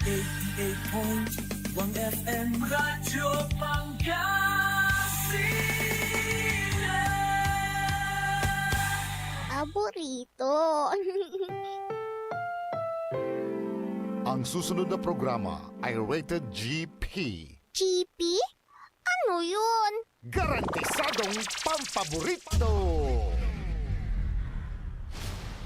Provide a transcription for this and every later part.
88.1 FM Radyo Pangasinan. Paborito. Ang susunod na programa ay rated GP. GP? Ano yun? Garantisadong pampaborito!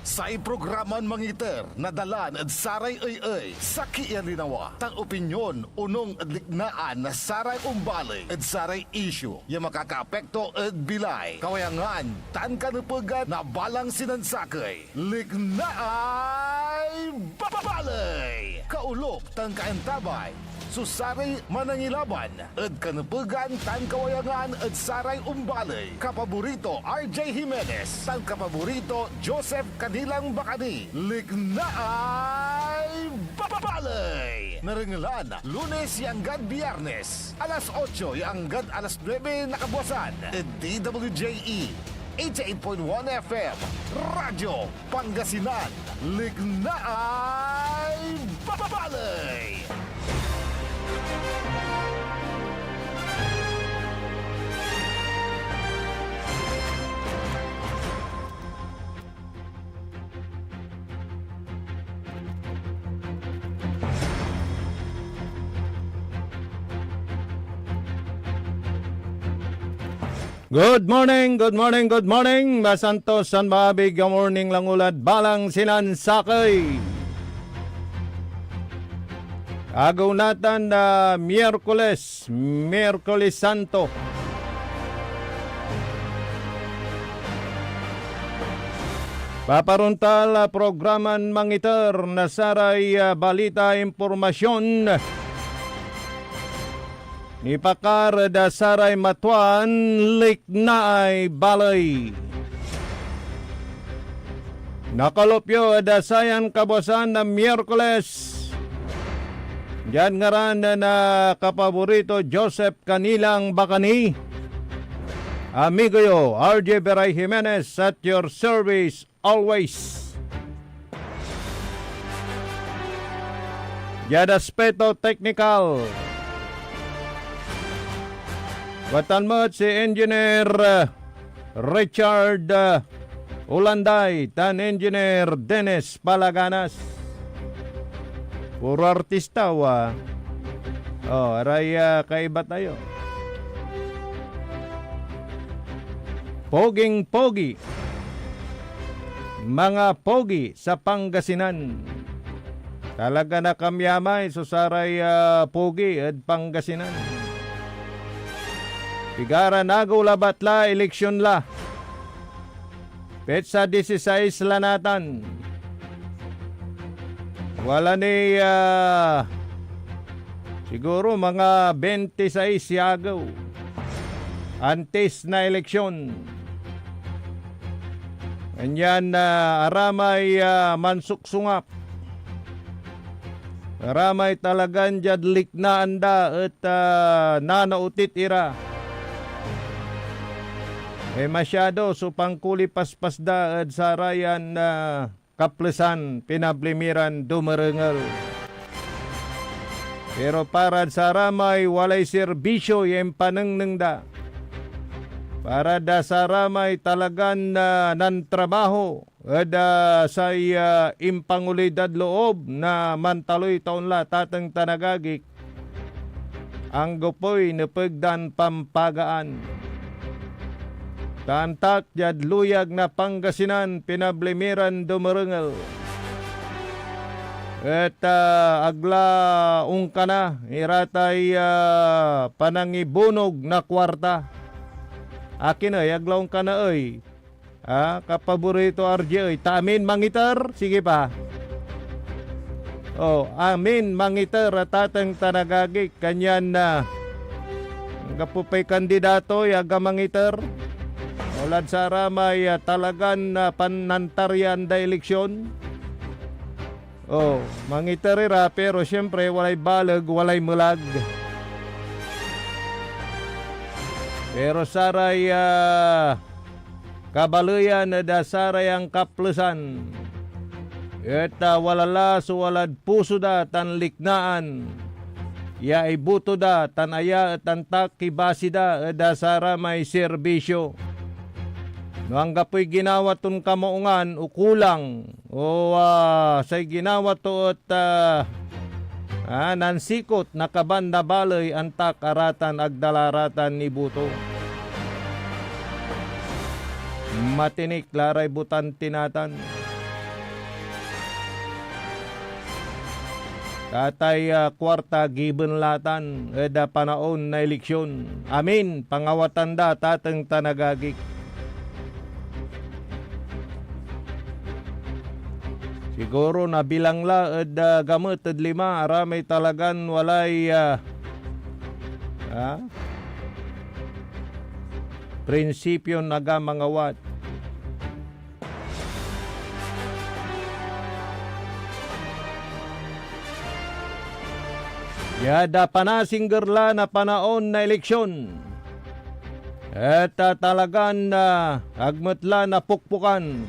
Sa iprograman mangiter, nadalan at saray ay sa kialinawa. Tang opinyon, unong at liknaan na saray umbalay at saray issue. Yung makakaapekto at bilay. Kawayangan, tan kanupugan na balang sinansakay. Liknaay babalay! Kaulok, tan kaentabay. Susari manangilaban at kanupugan tan kawayangan at saray umbalay. Kapaborito RJ Jimenez, tan kapaborito Joseph Kanilang Bakani. Liknaay babalay! Naringalan, Lunes yanggad Biyernes, alas 8 yanggad alas 9 nakabuasan. At DWJE 88.1 FM Radyo Pangasinan. Liknaay babalay! Good morning, good morning, good morning. Masantos, San Mabig, good morning lang ulad, balang sinansakay. Agaw natin na Miyerkules Santo. Paparuntal programan mangiter na saray balita impormasyon. Ni Pakar da saray matuan liknaay balay. Nakalopyo da sayan kabosan na Miyerkules. Diyan ngaran na kapaborito Joseph Kanilang Bakani. Amigo yo, RJ Beray Jimenez at your service always. Diyan aspeto technical. Watan mo si Engineer Richard Ulanday, tan Engineer Dennis Palaganas. Puro artista wa. Aray kaiba tayo. Poging-pogi. Mga pogi sa Pangasinan. Talaga na kamyamay so saray pogi at Pangasinan. Pigara nagaw labat la, eleksyon la. Petsa 16 la natan. Wala ni siguro mga 26 yagaw. Antes na eleksyon. Ganyan aramay mansuksungap. Aramay talagang jadlik na anda at nanautit ira. Masyado so pangkulipas-pas da at sarayan na kaplesan, pinablimiran, dumarengal. Pero para sa ramay, walay serbisyo yung panangnang da. Para da sa ramay talagan na nantrabaho at sa impangulidad loob na mantaloy taon la tatang tanagagik. Ang gupoy napagdan pampagaan. Tantak jad luyag na Pangasinan, pinablimiran dumarengal. At agla ungkana, iratay panangibunog na kwarta. Akin ay, agla ungkana ay. Kapaborito RJ ay, tamin mangitar, sige pa. Amin mangitar at tatang tanagagik, kanyan na. Kapupay kandidato, yaga mangitar. Ulad sa ramay talagan panantaryan da eleksyon. Mangitarira pero siyempre walay balag, walay mulag. Pero saray kabaluyan na da saray ang kaplusan. Et walala so walad puso da tan liknaan. Ya ibuto da tan aya et antak kibasi da eda sara may serbisyo. No ang gapoy ginawa ton kamuungan ukulang o say ginawa to at nansikot nakabanda balay antak aratan agdalaratan ni buto. Matinik laray butan tinatan. Katay kwarta giben latan eda panaon na eleksyon. Amin pangawatan da tateng tanagagik. Siguro na bilang la eda gamot ed lima aramay talagan walay prinsipyo naga mangawat. Yada panasinggerla na panaon na eleksyon. At talagan na agmetla na pukpukan.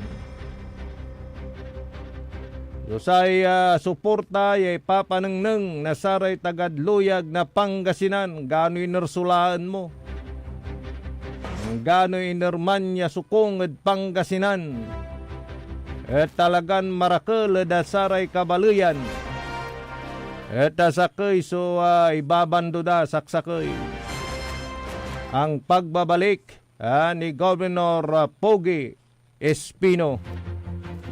Susay suporta yay papanengneng na saray tagadluyag na Pangasinan. Gano'y nersulaan mo. Gano'y inerman niya sukong ed Pangasinan. At talagan marakel ed saray kabaluyan. Eta sakay so ibabando da saksakay ang pagbabalik ni Governor Pogi Espino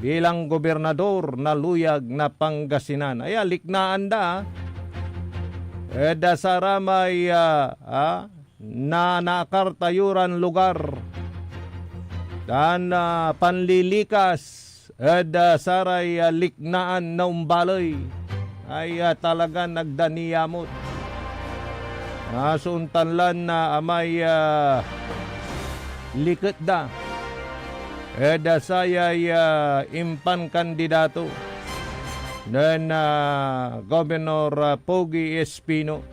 bilang gobernador na luyag na Pangasinan. Ay liknaan da eda saramay na nakartayuran lugar dan panlilikas eda saray liknaan na umbalay ay talaga nagdaniyamot. Nasuntanlan na amay likit da. Eda sayay impan kandidato ng Governor Pogi Espino.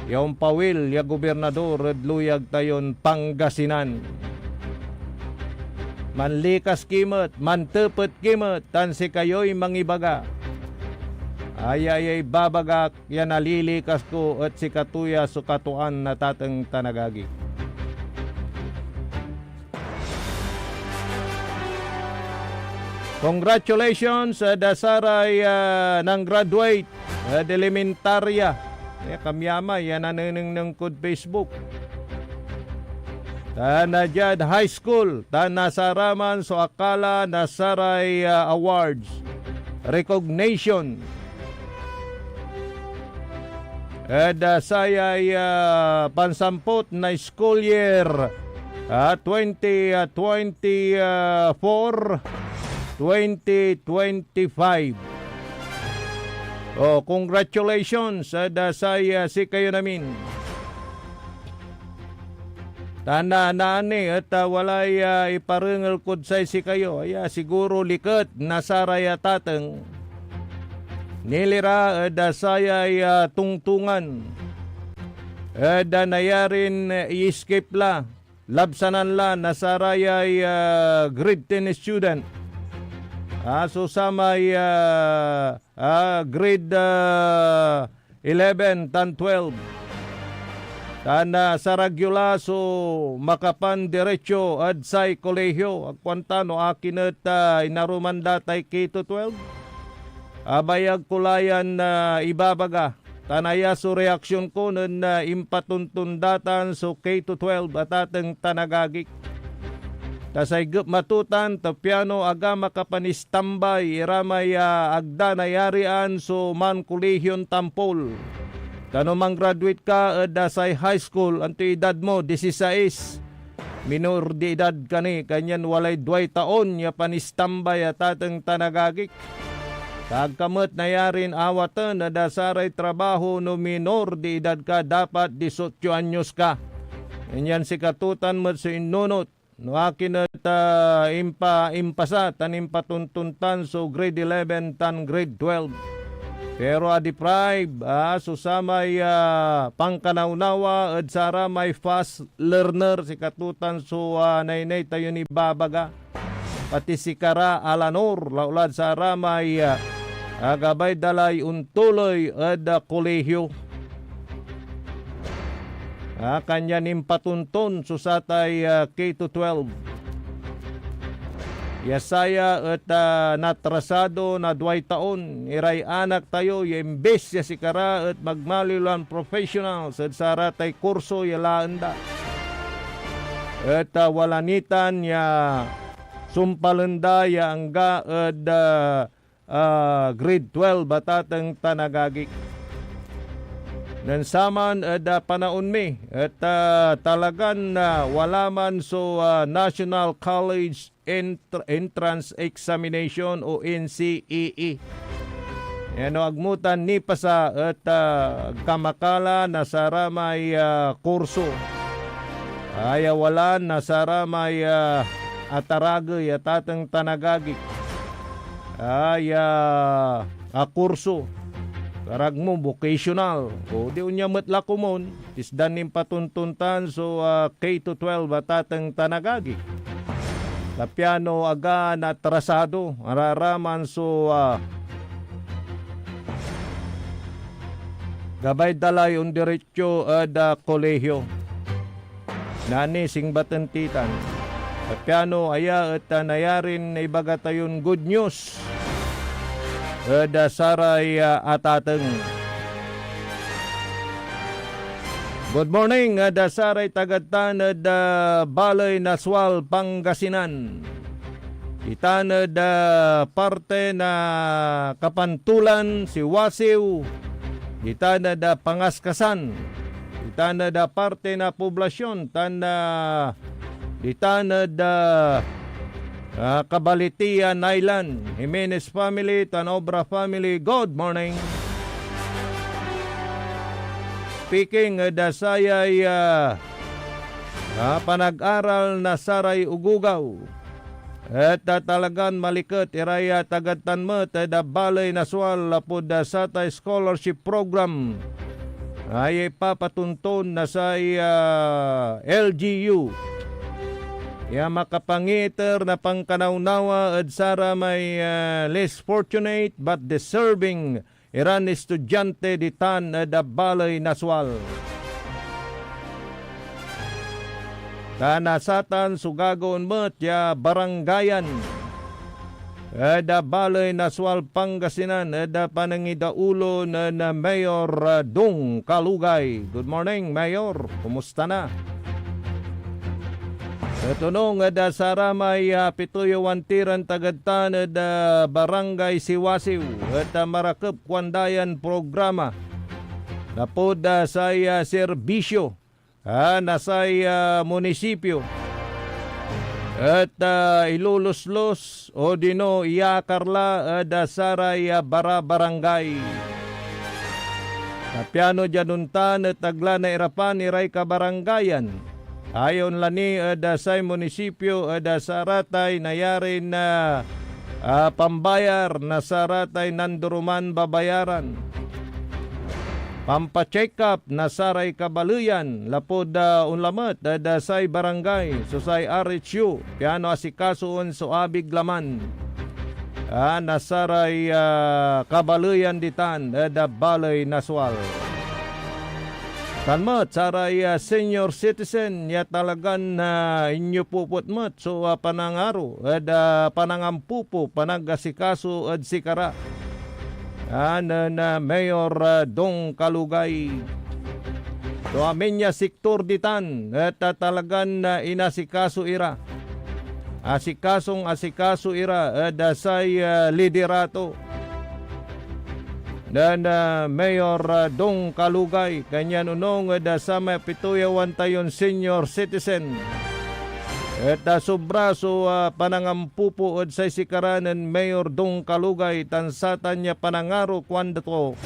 Yung pawil, ya gobernador, luyag tayon Pangasinan. Manlikas kimot, mantepet kimot, tan si kayo'y mangibaga. Ay babagak yan nalilikas ko at si katuya sukatuan na tateng tanagagi. Congratulations dasaray ng graduate elementarya. Kamyama yan naneneng kod Facebook. Tanajad High School tanasaraman so akala nasaray awards recognition. Sayay pansampot na school year 2024-2025. Congratulations saya si kayo namin. Tanda naani at walay iparengal kod say si kayo. Siguro liket nasaraya tateng. Nilira sayay tungtungan. Nayarin i-escape la. Labsanan la nasarayay grade 10 student. Samay grade 11 tan 12. Tana saragyula so makapan diretso adsay kolehiyo. Agkwantano akin at inarumanda tay K-12. Abayag kulayan na ibabaga. Tanaya so reaksyon ko nun na impatuntundatan so K-12 at ateng tanagagik. Tasay matutan tapiano aga makapanistambay iramay agda nayarian so man kulihyon tampol. Tano mang graduate ka dasay high school anto edad mo 16. Minor di edad kani kanyan walay 2 taon ya panistambay at ateng tanagagik. Tagkamot na yarin awatan na dasaray trabaho no minor di edad ka dapat 18 anyos ka. Ganyan si katutan mo sa inunot. No akin at impasa tan impatuntuntan so grade 11 tan grade 12. Pero deprive susamay pangkanaunawa at sara may fast learner si katutan so nainay tayo ni babaga. pati si Kara Alanor laulad sa ramay gabay dalay untuloy at kolehiyo. Kanya nimpatunton susatay K-12. Yasaya at natrasado na 2 taon, iray anak tayo, imbes ya si Kara at magmalilan professional sa saratay kurso yalaanda. At walanitan ya sumpalenda ya angga at grade 12 batatang tanagagik. Nansaman at panaon mi at talagan wala man so National College Entrance Examination o NCEE. Ano agmutan ni pasa at kamakala na saramay kurso. Ayawalan na saramay ataragay at atang tanagagik. Kurso. Karag mo, vocational. O di unya matlakumon. Isdan nim patuntuntan so K-12 batatang tanagagi. Tapiano aga na trasado. Araraman so gabay dalay un diretsyo da kolehiyo. Nani sing batentitan. Tapiano aya at nayarin na ibaga tayon good news. Da saray atateng. Good morning, da saray tagatan da Balay Naswal, Pangasinan. Itan da parte na Kapantulan, si Wasiw. Itan da Pangaskasan. Itan da parte na poblasyon. Itan da Cabalitian Island, Jimenez family, Tanobra family, good morning. Speaking da sayay panag-aral na saray ugugaw. At talagan malikat iraya tagatan mo da Balay Naswal lapod da satay scholarship program. Ay papatunton na say LGU. Makapangiter na pangkanaunawa at sara may less fortunate but deserving iran estudyante ditan da Balay Naswal. Kanasatan sugagon met ya barangayan da Balay Naswal, Pangasinan da panangidaulo na Mayor Dung Kalugay. Good morning, Mayor. Kumusta na? Tunong da saramay pituyo wantiran tagadtan da barangay Siwasiw at marakep kwandayan programa napod say serbisyo nasay munisipyo at iluluslos o dino iyakarla da saray barangay. Tapiano januntan at tagla na irapan iray kabarangayan. Ayon lani da sa munisipyo da saratay nayari na pambayar na saratay nanduruman babayaran. Pampacheck up na saray kabaluyan lapod unlamat da say barangay so say RHU piano asikasuon so abig laman. Nasaray kabaluyan ditan da Balay Naswal. Tanmat, saray senior citizen, ya talagan inyo puputmat so panangaro, panangampupo, panagasikaso at sikara. Na Mayor Dong Kalugay. So amin niya sektor ditan, at talagan inasikaso ira. Asikaso ira, dasay liderato. Dan Mayor Dong Kalugay kanyan unong da sama pituyawan tayon senior citizen at sobra so panangampupo od sa sikaranan Mayor Dong Kalugay tansatan niya panangaro kwanda to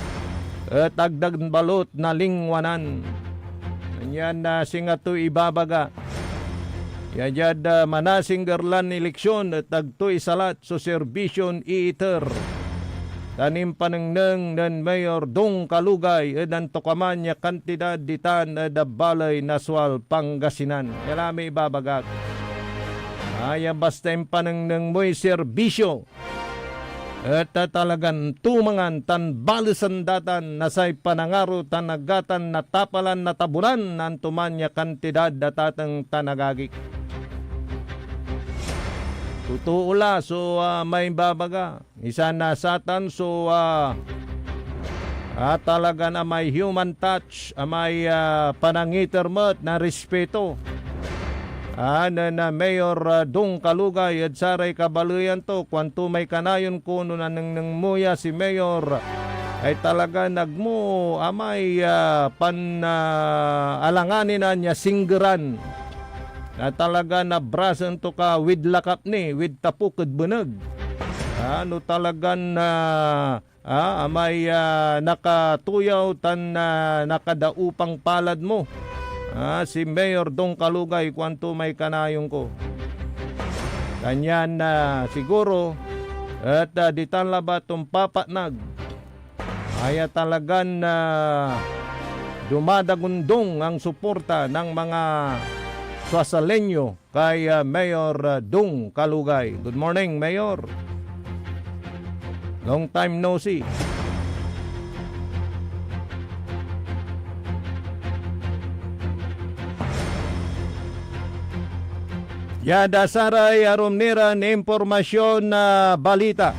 at agdag balot na lingwanan kanyan singato ibabaga yajad manasing garlan eleksyon at agto isalat so serbisyon iiter. Tanim panengneng dan Mayor Dong Kalugay dan tokaman niya kantidad ditan da Balay Naswal, Pangasinan. Yalami ibabagak. Aya basta yung panangnang mo'y serbisyo. At talagan tumangan tan balisan datan nasay panangaro tanagatan natapalan natabunan nan tumanya kantidad datatang tanagagik. Totoo la, so may babaga. Isa na satan, so talaga na may human touch, may panangitermat na respeto. Na Mayor Dong Kalugay at saray kabaluyan to, kwanto may kanayon kuno na nang muya si Mayor ay talaga nagmo amay alanganin na niya singgeran. Na talaga na brasan to ka with lakap ni, with tapukad bunag. Ano talagan na may nakatuyaw tan nakadaupang palad mo. Si Mayor Dong Kalugay kwanto may kanayong ko. Kanyan na siguro at di talaba tong papatnag. Ay talagan na dumadagundong ang suporta ng mga Swasalenyo kay Mayor Dong Kalugay. Good morning, Mayor. Long time no see. Yada saray arom nira na impormasyon na balita.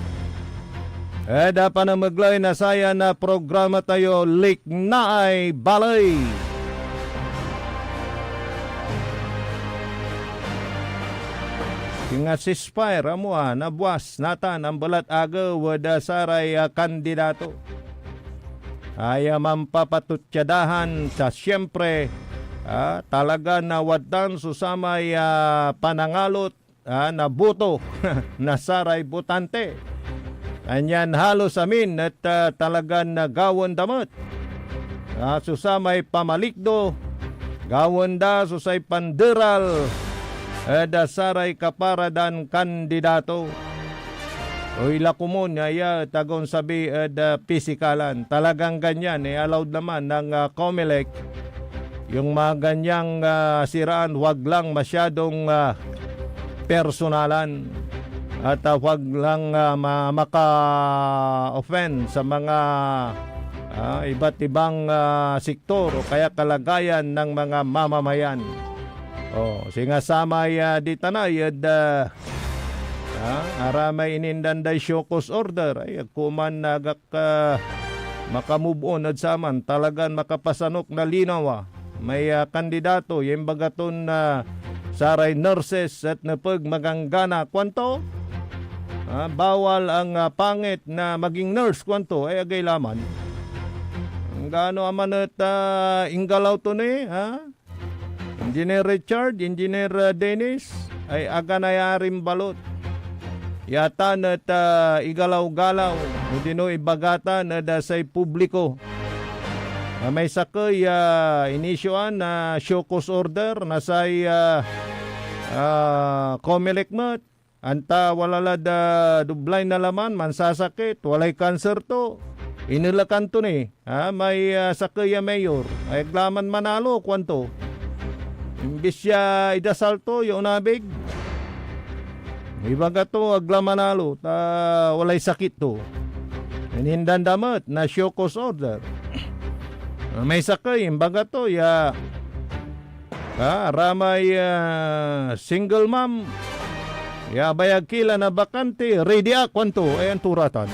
Eda pa na maglay na saya na programa tayo Liknaay Balay. Nga sispire amo na buwas natan ang balat aga wada saray kandidato. Ay mampapatutyadahan sa siyempre talaga na wadan susamay panangalot na buto na saray butante. Anyan halos amin at talagang gawon damot. Susamay pamalikdo, gawon da susay panderal, saray kaparadan kandidato. Uy lakumon ay tagon sabi pisikalan. Talagang ganyan allowed naman ng COMELEC. Yung mga ganyang siraan, wag lang masyadong personalan at wag lang maka-offend sa mga iba't ibang sektor o kaya kalagayan ng mga mamamayan. Singasamay di tanay aramay inindanday shokos order ay kuman nagak makamove on at saman talagang makapasanok na linaw. May kandidato, yung bagaton na saray nurses at napag maganggana. Kwanto? Bawal ang pangit na maging nurse. Kwanto? Ay agay laman. Ang gaano aman at inggalaw to ni? Engineer Richard, Engineer Dennis, ay aga nayaring balot. Yata at igalaw-galaw. Hindi no ibagatan na dasay publiko. May sakay inisyoan na shokos order na say COMELEC mat. Anta walala dublay na laman, mansasakit, walay cancer to. Inilakan to ni. May sakay mayor. Ay glaman manalo, kwanto. Imbis siya idasal to, yung nabig. Ibaga to, aglaman manalo, walay sakit to. Inindan damat na shokos order. May sakay, imbaga to, ramay single mom, bayag kila na bakante, ready kwanto, ayan turatan.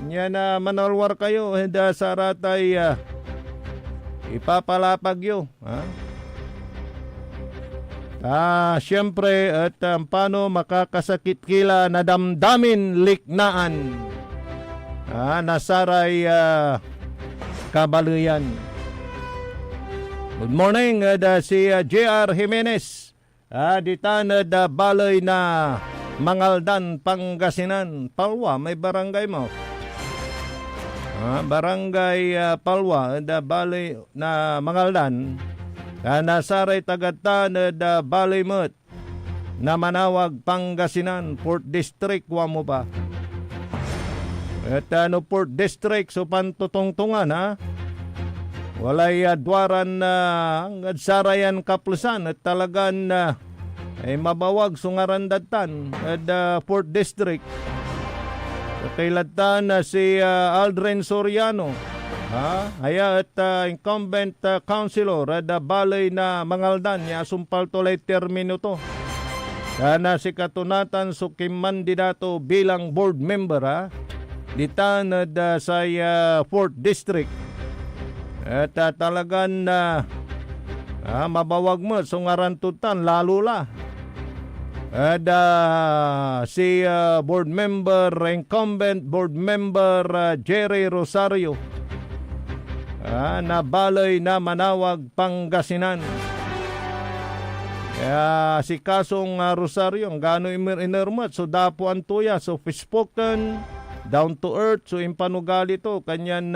Anya na manalwar kayo, henda saratay, ipapalapag yo. Siyempre, at paano makakasakit kila na damdamin liknaan, nasaray, kabaluyan. Good morning, si J.R. Jimenez. Ditan balay na Mangaldan, Pangasinan. Palwa, may barangay mo. Barangay Palwa, balay na Mangaldan. Nasaray tagatan balay mo na Manawag, Pangasinan, 4th District, mo pa. At Port District, so pantutungtungan walay dwaran ang sarayan kaplusan at talagan ay mabawag sungarandatan at 4th District. Kailatan na si Aldrin Soriano. Haya at incumbent councilor at balay na Mangaldan ya sumpal tulay termino to. Kana si katunatan so kimandidato bilang board member ditan at sa 4th District. At talagan mabawag mo sungarantutan lalo la. At si board member, incumbent board member Jerry Rosario na balay na Manawag, Pangasinan. Kaya si Kasong Rosario, gano inermat, so dapo ang tuya, so spoken, down to earth, so impanugali to, kanyan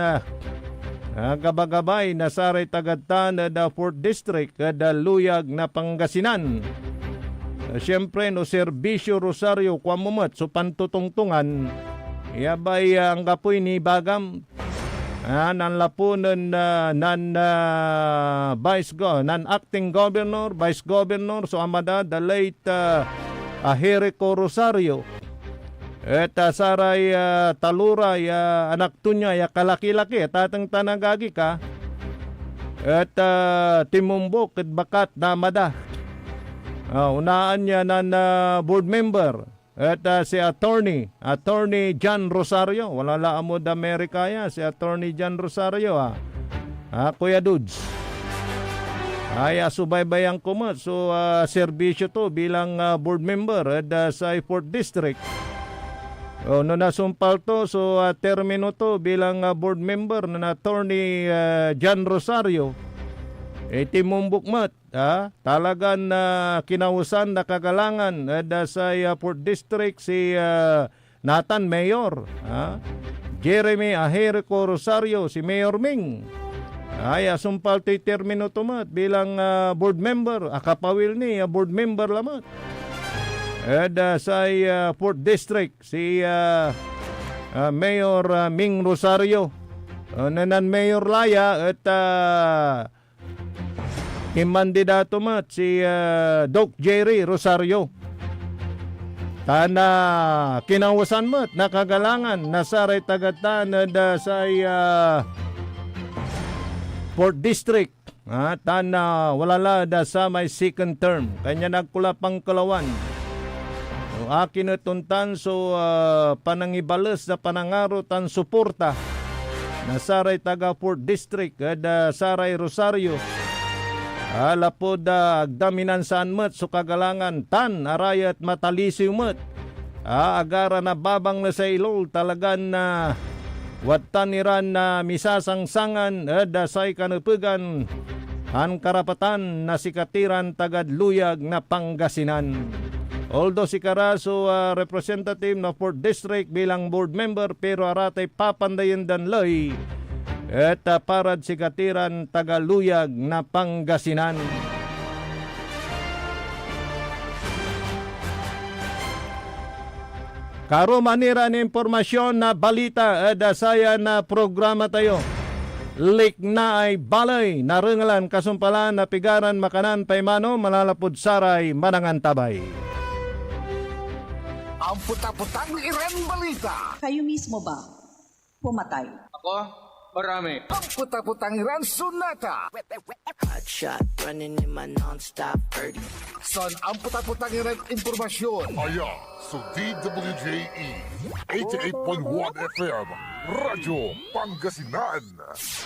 gabagabay na saray tagatan na 4th District, kada luyag na Pangasinan. Siyempre, no, Serbisyo Rosario, kwamumat, so pantutungtungan, yabay ang kapoy ni Bagam, nanlapunan acting governor, vice governor, so amada, the late Jericho Rosario, at saray taluray, anak tunya, kalaki-laki, tatang tanagagi ka, at timumbok, at bakat namada. Unaan niya na board member at si attorney John Rosario, wala laamod Amerika ya, si attorney John Rosario Kuya Dudes ay subaybayan ko mo, so serbisyo to bilang board member at sa 4th District. No nasumpal to, so termino to bilang board member na attorney John Rosario. Timumbok mat, talagang kinausan na kagalangan sa 4th District si Nathan Mayor, Jeremy Jericho Rosario, si Mayor Ming. Ay asumpal ti termino to mat bilang board member, akapawil ni board member lamat. Sa 4th District si Mayor Ming Rosario, nanan Mayor Laya at imandidato mat si Doc Jerry Rosario. Tana kinawasan mat nakagalangan nasaray tagatan sa 4th District. Tana walala da sa may second term. Kanya nagkula pang kalawan. Akin tuntan so panangibales na panangaro tan suporta nasaray taga 4th District at saray Rosario. Alapod agdaminan saan mat so kagalangan tan arayat matalisiw mat. Agara na babang na sa ilol talagan na watan niran na misasangsangan say kanupugan ang karapatan na sikatiran tagad luyag na Pangasinan. Although si Carazo representative na 4th District bilang board member pero aratay papandayan dan loy at parad si katiran tagaluyag na Pangasinan. Karo manira ni impormasyon na balita saya na programa tayo. Lik na ay balay narengalan kasumpalan na pigaran makanan paymano malalapod saray manangantabay. Ang puta-putang iren balita. Kayo mismo ba pumatay? Ako? Marami. Ang puta-putang iren sunata. Hot shot running in my non-stop 30. Son ang puta-putang iren impormasyon. Aya sa DWJE 88.1 FM Radyo Pangasinan.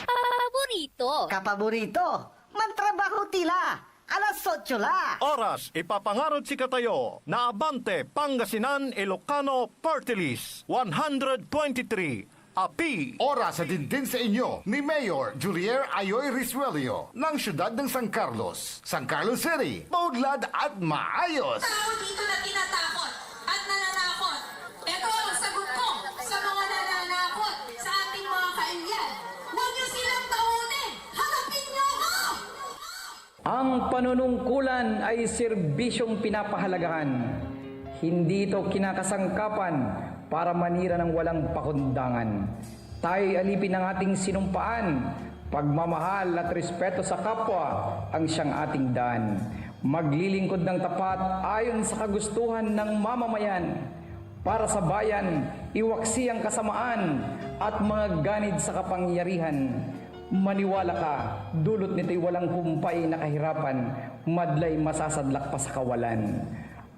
Paborito. Kapaborito, mantrabaho tila. Alas 8 la. Oras ipapangarod si katayo na Abante Pangasinan Ilocano Party List 123 Api. Oras sa din sa inyo ni Mayor Julier Ayoy Risuelio ng siyudad ng San Carlos City, maudlad at maayos. Tao dito na tinatakot at nananakot. Ito ang sagot ko sa mga nananakot sa ating mga kainyan. Huwag niyo silang takutin. Harapin niyo ako! Ang panunungkulan ay serbisyong pinapahalagahan. Hindi ito kinakasangkapan para manira ng walang pakundangan. Tayo'y alipin ng ating sinumpaan. Pagmamahal at respeto sa kapwa ang siyang ating daan. Maglilingkod ng tapat ayon sa kagustuhan ng mamamayan. Para sa bayan, iwaksi ang kasamaan at mga ganid sa kapangyarihan. Maniwala ka, dulot nito'y walang humpay na kahirapan, madlay masasadlak pa sa kawalan.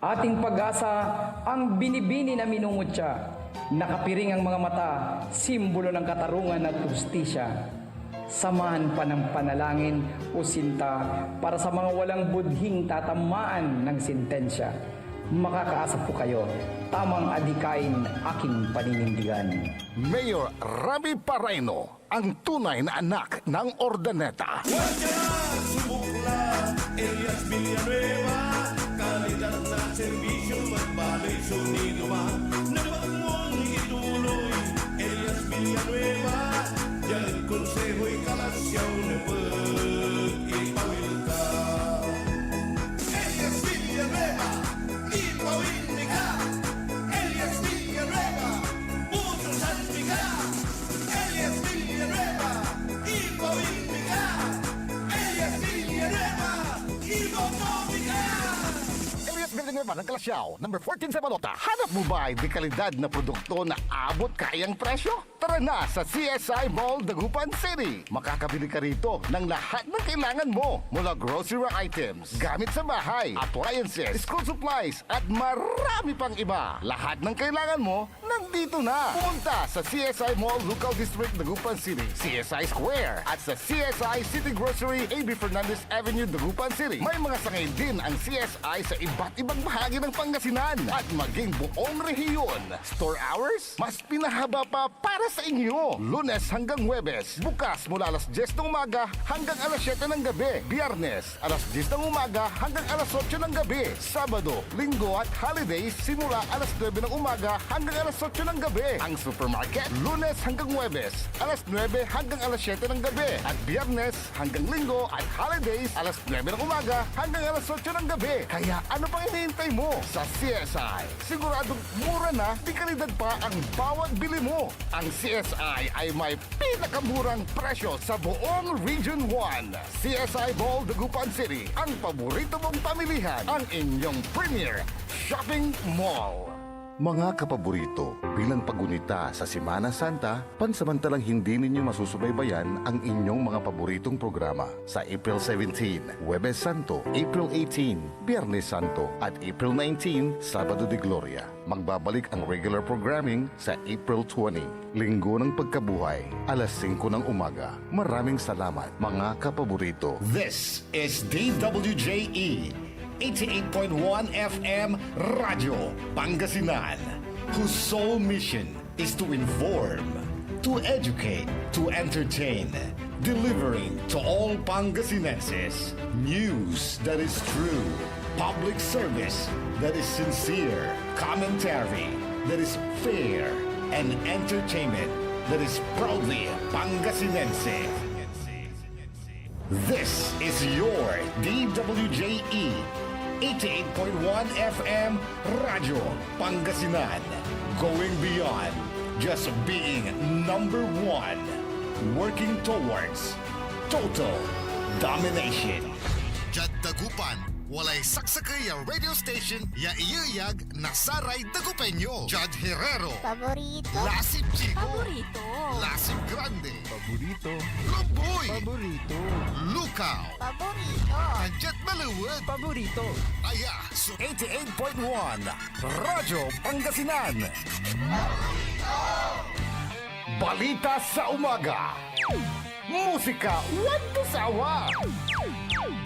Ating pag-asa ang binibini na minumutya. Nakapiring ang mga mata, simbolo ng katarungan at hustisya. Samahan pa ng panalangin o sinta para sa mga walang budhing tatamaan ng sentensya. Makakaasa po kayo, tamang adikain aking paninindigan. Mayor Rami Pareno, ang tunay na anak ng Ordaneta. Villanueva ng Calasiao, number 14 sa Balota. Hanap mo ba ay dekalidad na produkto na abot kayang presyo? Tara na sa CSI Mall, Dagupan City. Makakabili ka rito ng lahat ng kailangan mo mula grocery items, gamit sa bahay, appliances, school supplies, at marami pang iba. Lahat ng kailangan mo, nandito na. Pumunta sa CSI Mall, Lucao District, Dagupan City, CSI Square, at sa CSI City Grocery, A.B. Fernandez Avenue, Dagupan City. May mga sangay din ang CSI sa iba't ibang bahagi ng Pangasinan at maging buong rehiyon. Store hours, mas pinahaba pa para sa inyo. Lunes hanggang Huwebes, bukas mula alas 10 ng umaga hanggang alas 7 ng gabi. Biyernes, alas 10 ng umaga hanggang alas 8 ng gabi. Sabado, Linggo at holidays, simula alas 9 ng umaga hanggang alas 8 ng gabi. Ang supermarket, Lunes hanggang Huwebes, alas 9 hanggang alas 7 ng gabi. At Biyernes hanggang Linggo at holidays, alas 9 ng umaga hanggang alas 8 ng gabi. Kaya ano pang hinihintay mo? Sa CSI, siguradong mura na, di kalidad pa ang bawat bili mo. Ang CSI ay may pinakamurang presyo sa buong Region 1. CSI Mall, Dagupan City, ang paborito mong pamilihan, ang inyong premier shopping mall. Mga kapaborito, bilang pagunita sa Semana Santa, pansamantalang hindi ninyo masusubaybayan ang inyong mga paboritong programa sa April 17, Huwebes Santo, April 18, Biyernes Santo, at April 19, Sabado de Gloria. Magbabalik ang regular programming sa April 20, Linggo ng Pagkabuhay, alas 5 ng umaga. Maraming salamat, mga kapaborito. This is DWJE 88.1 FM Radio Pangasinan, whose sole mission is to inform, to educate, to entertain, delivering to all Pangasinenses news that is true, public service that is sincere, commentary that is fair, and entertainment that is proudly Pangasinense. This is your DWJE 88.1 FM Radio Pangasinan, going beyond just being number one, working towards total domination. Jad Dagupan, walay saksakay a radio station ya iyayag nasaray Dagupeño. Jad Herrero, Paborito. Lasip Chico, Paborito. Lasip Grande, Paborito. Lumboy, Paborito. Lukaw, Paborito. Jet Maluwag, Paborito. Aya, so 88.1 Radyo Pangasinan. Balita sa umaga. Musika walang sawa.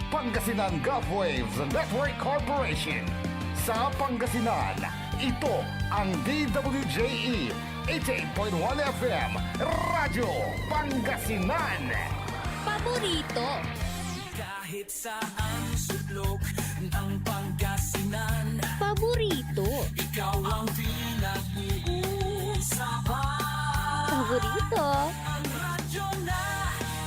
Pangasinan Gulf Waves Network Corporation. Sa Pangasinan, ito ang DWJE 88.1 FM Radyo Pangasinan. Paborito. Kahit saan sulok ng Pangasinan, Paborito. ikaw ang pinag-uusapan. Paborito. Ang radyo na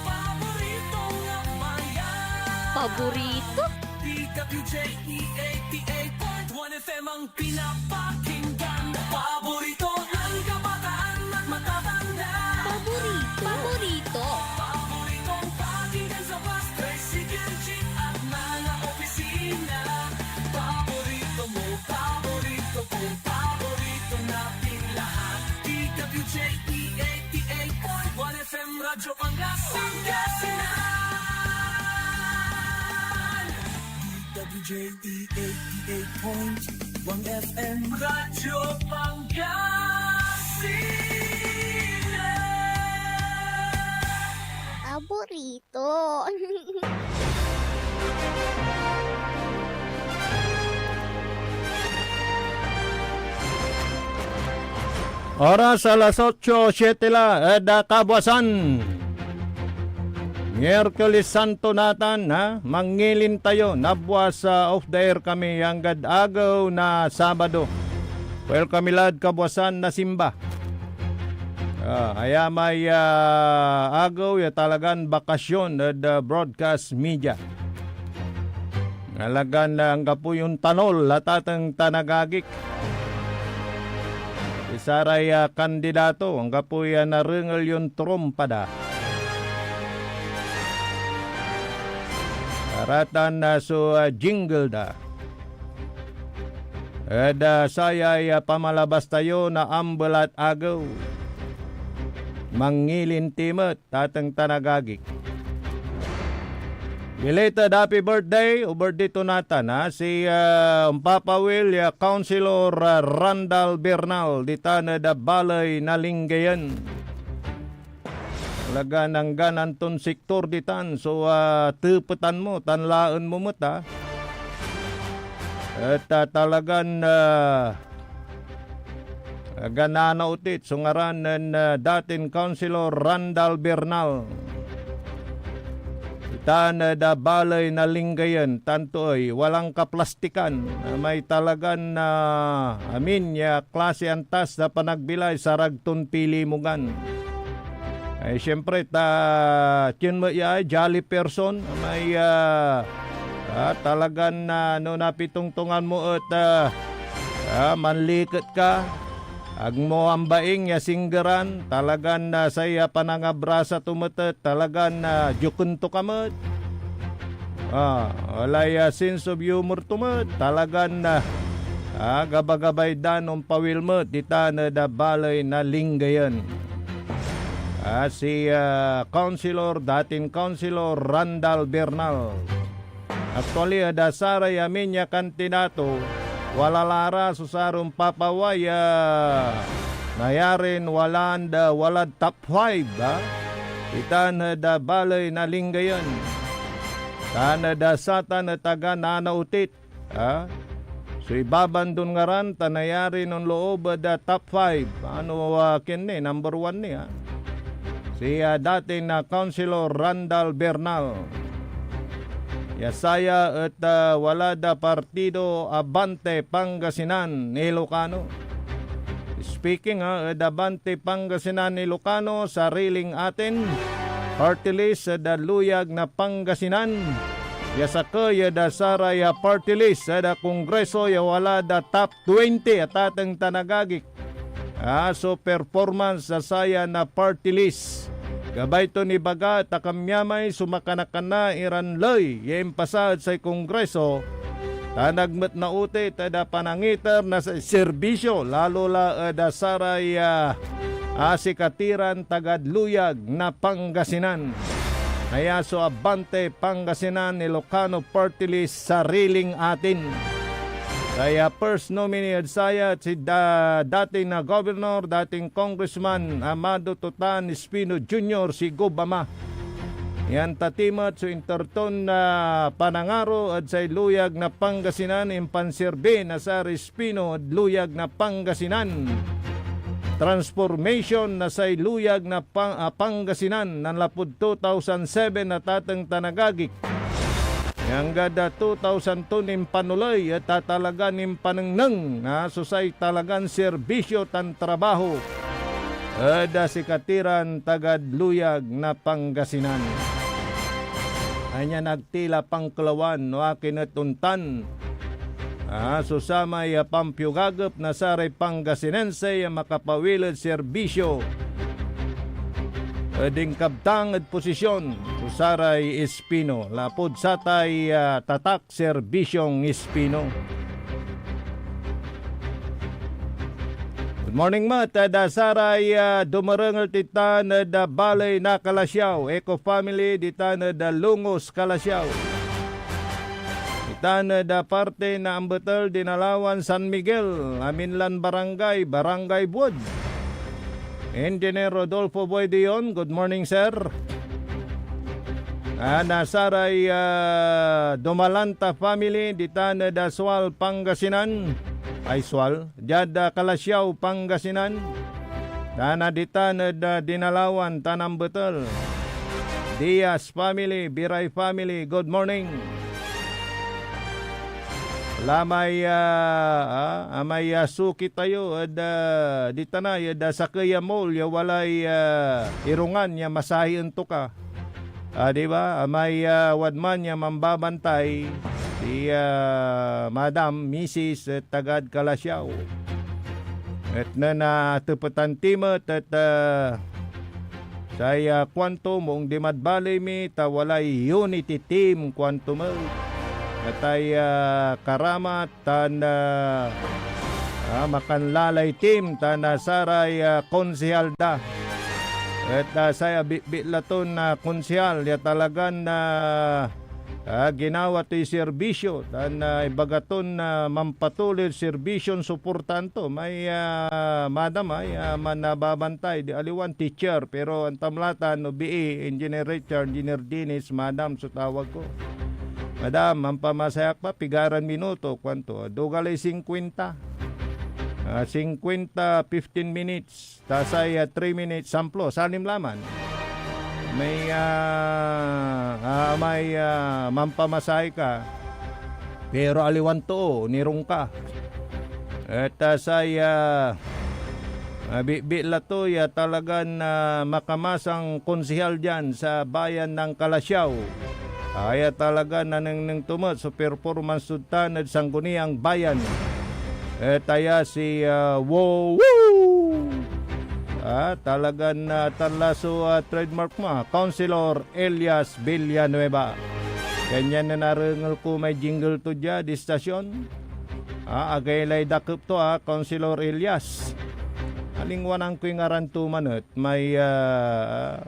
paboritong amayan. Paborito. DWJE 88.1 FM ang pinapakinggan. Paborito ng kabataan at matatanda. Paborito. Paborito. Paboritong pakinggan sa bus, tricycle, jeep at mga opisina. Radyo Pangasinan WJE 88.1 FM Radyo Pangasinan Paborito. Oras alas 8:07 la, kabuasan. Miyerkules Santo natan, ha? Mangilin tayo. Nabwas off the air kami hanggang agaw na Sabado. Welcome lad kabuasan na simba. Kaya may agaw ya talagan bakasyon at broadcast media. Ngalagan lang kapo yung tanol latatang tanagagik. Isaray kandidato, ang kapuya na ringal yung trompada. Karatan na jingle da. Saya pamalabas tayo na ambalat agaw. Mangilin timot, tatang tanagagik. Belated happy birthday o birthday to natan si Papa Will Councilor Randall Bernal dita na da balay na linggayan. Laga ng ganan ton sektor ditan so tupetan mo tanlaan mo mata. At talagan ganana utit sungaran ng dating Councilor Randall Bernal. Tana da balay na linggayan tanto ay walang kaplastikan may talagan na ya klase antas na panagbilay sa ragton pili mugan ay syempre yun mo ya jolly person may talagan na no napitungtungan mo at manlikat ka ag mo ang baing ya singgeran, talagan na saya panangabrasa tumatet, talagan na jukunto kamat. Walay sense of humor tumat, talagan na gabagabay danom pawilmet, dita na da balay na linggayan. Si dating Councilor Randall Bernal. Actually, dasaray amin ya kandidato, wala lara susarong papawaya nayarin walad top 5 itan da balay na linggayan tanada satan na taga nanautit so ibabandon nga ran tanayarin ng loob da top 5 kinni number 1 niya si dating na Councilor Randall Bernal. Yasaya at wala da partido Abante Pangasinan ni Ilocano. Speaking Abante Pangasinan ni Ilocano, sariling atin, party list da luyag na Pangasinan. Yasakaya da saraya party list da Kongreso ya wala da top 20 at atang tanagagik. So performance sa saya na party list. Gabay to ni baga takamyamay sumakanakana iranlay yung pasad sa Kongreso tanagmet na ute tada panangitar na sa serbisyo lalo la da saray asikatiran tagadluyag na Pangasinan. Kaya so Abante Pangasinan Ilocano Party List sariling atin. Kaya first nominee saya si dating na governor, dating congressman Amado Tutan Espino Jr. si Gobama. Yan tatimat so interton na panangaro at sa luyag na Pangasinan impanserbe na sa Espino at luyag na Pangasinan. Transformation na sa luyag na Pangasinan ng lapod 2007 na tatang tanagagik. Yang gada 2002 nim panulay at tatalagan nim panengneng na susay talagan serbisyo tan trabaho. Ada sikatiran tagadluyag na Pangasinan. Anya nagtila pangkalawan no akin at untan. Susama ya pampyugagap na saray Pangasinense ya makapawilad serbisyo. Ding kabtang at posisyon Saray Espino. Lapod satay tatak serbisyong Espino. Good morning mat, da saray dumarengal titan da balay na Kalasyaw, Eco Family ditan da Lungos Kalasyaw. Ditan da parte na Ambetel Dinalawan San Miguel, Aminlan Barangay, Barangay Wood. Engineer Rodolfo Boydion, good morning sir. Nasaray Dumalanta Family ditan da Sual Pangasinan. Ay Sual, Jada Kalasyaw Pangasinan. Ditan da Dinalawan Tanam Betel. Diaz Family, Biray Family, good morning. Lamay amay suki tayo dita na da sa Kaya Mall ya walay irungan ya masahi ento ka. Di ba? Amay wadman ya mambabantay si Madam Mrs. Tagad Kalasyaw. At na tepatan timet at saya kwanto mong dimadbalay mi ta walay unity team kwanto mo. At ay karamat tan makanlalay team tan saray konsehalda. At saya bitlaton na konsyal ya talagan na ginawa to'y serbisyo tan ibagaton na mampatuloy serbisyon suportanto may madam ay manababantay di aliwan teacher pero ang tamlatan no BE Engineer Richard, Engineer Dennis, madam so tawag ko. Madam, ang pamasayak pa, pigaran minuto, kwanto? Dugalay 50. 50, 15 minutes. Tasay 3 minutes, samplo, salim laman. May mampamasay ka. Pero aliwan to, nirong ka. At tasay bibila to, talagan makamasang konsehal dyan sa bayan ng Kalasyaw. Kaya talaga nanang tumat sa performance sultan at sangguniang bayan. Taya si wow talagan talaso trademark mo, Councilor Elias Villanueva. Ganyan na narangal ko may jingle to dya di stasyon. Agaylay dakip to Councilor Elias. Alingwanang ko yung aranto manot may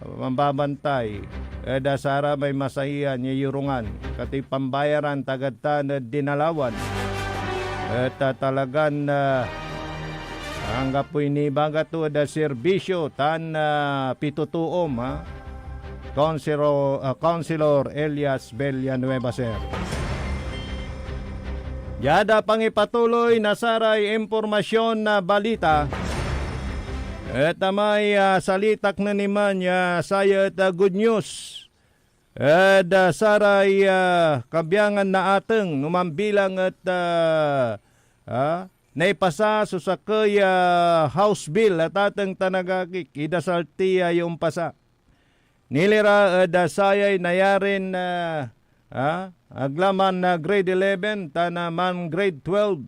mambabantay. Dasara may masahiyan niya yurungan. Kati pambayaran tagad na Dinalawan. At talagan hangga po inibaga to da serbisyo tan pitutuom Councilor Elias Villanueva sir. Yada pangipatuloy na saray impormasyon na balita. At may salitak na naman sayat good news. At saray kabyangan na ateng numambilang at naipasa so sa kaya House Bill at ateng tanagagik idasal tiya yung pasa. Nilira sayay nayarin aglaman na grade 11 tanaman grade 12.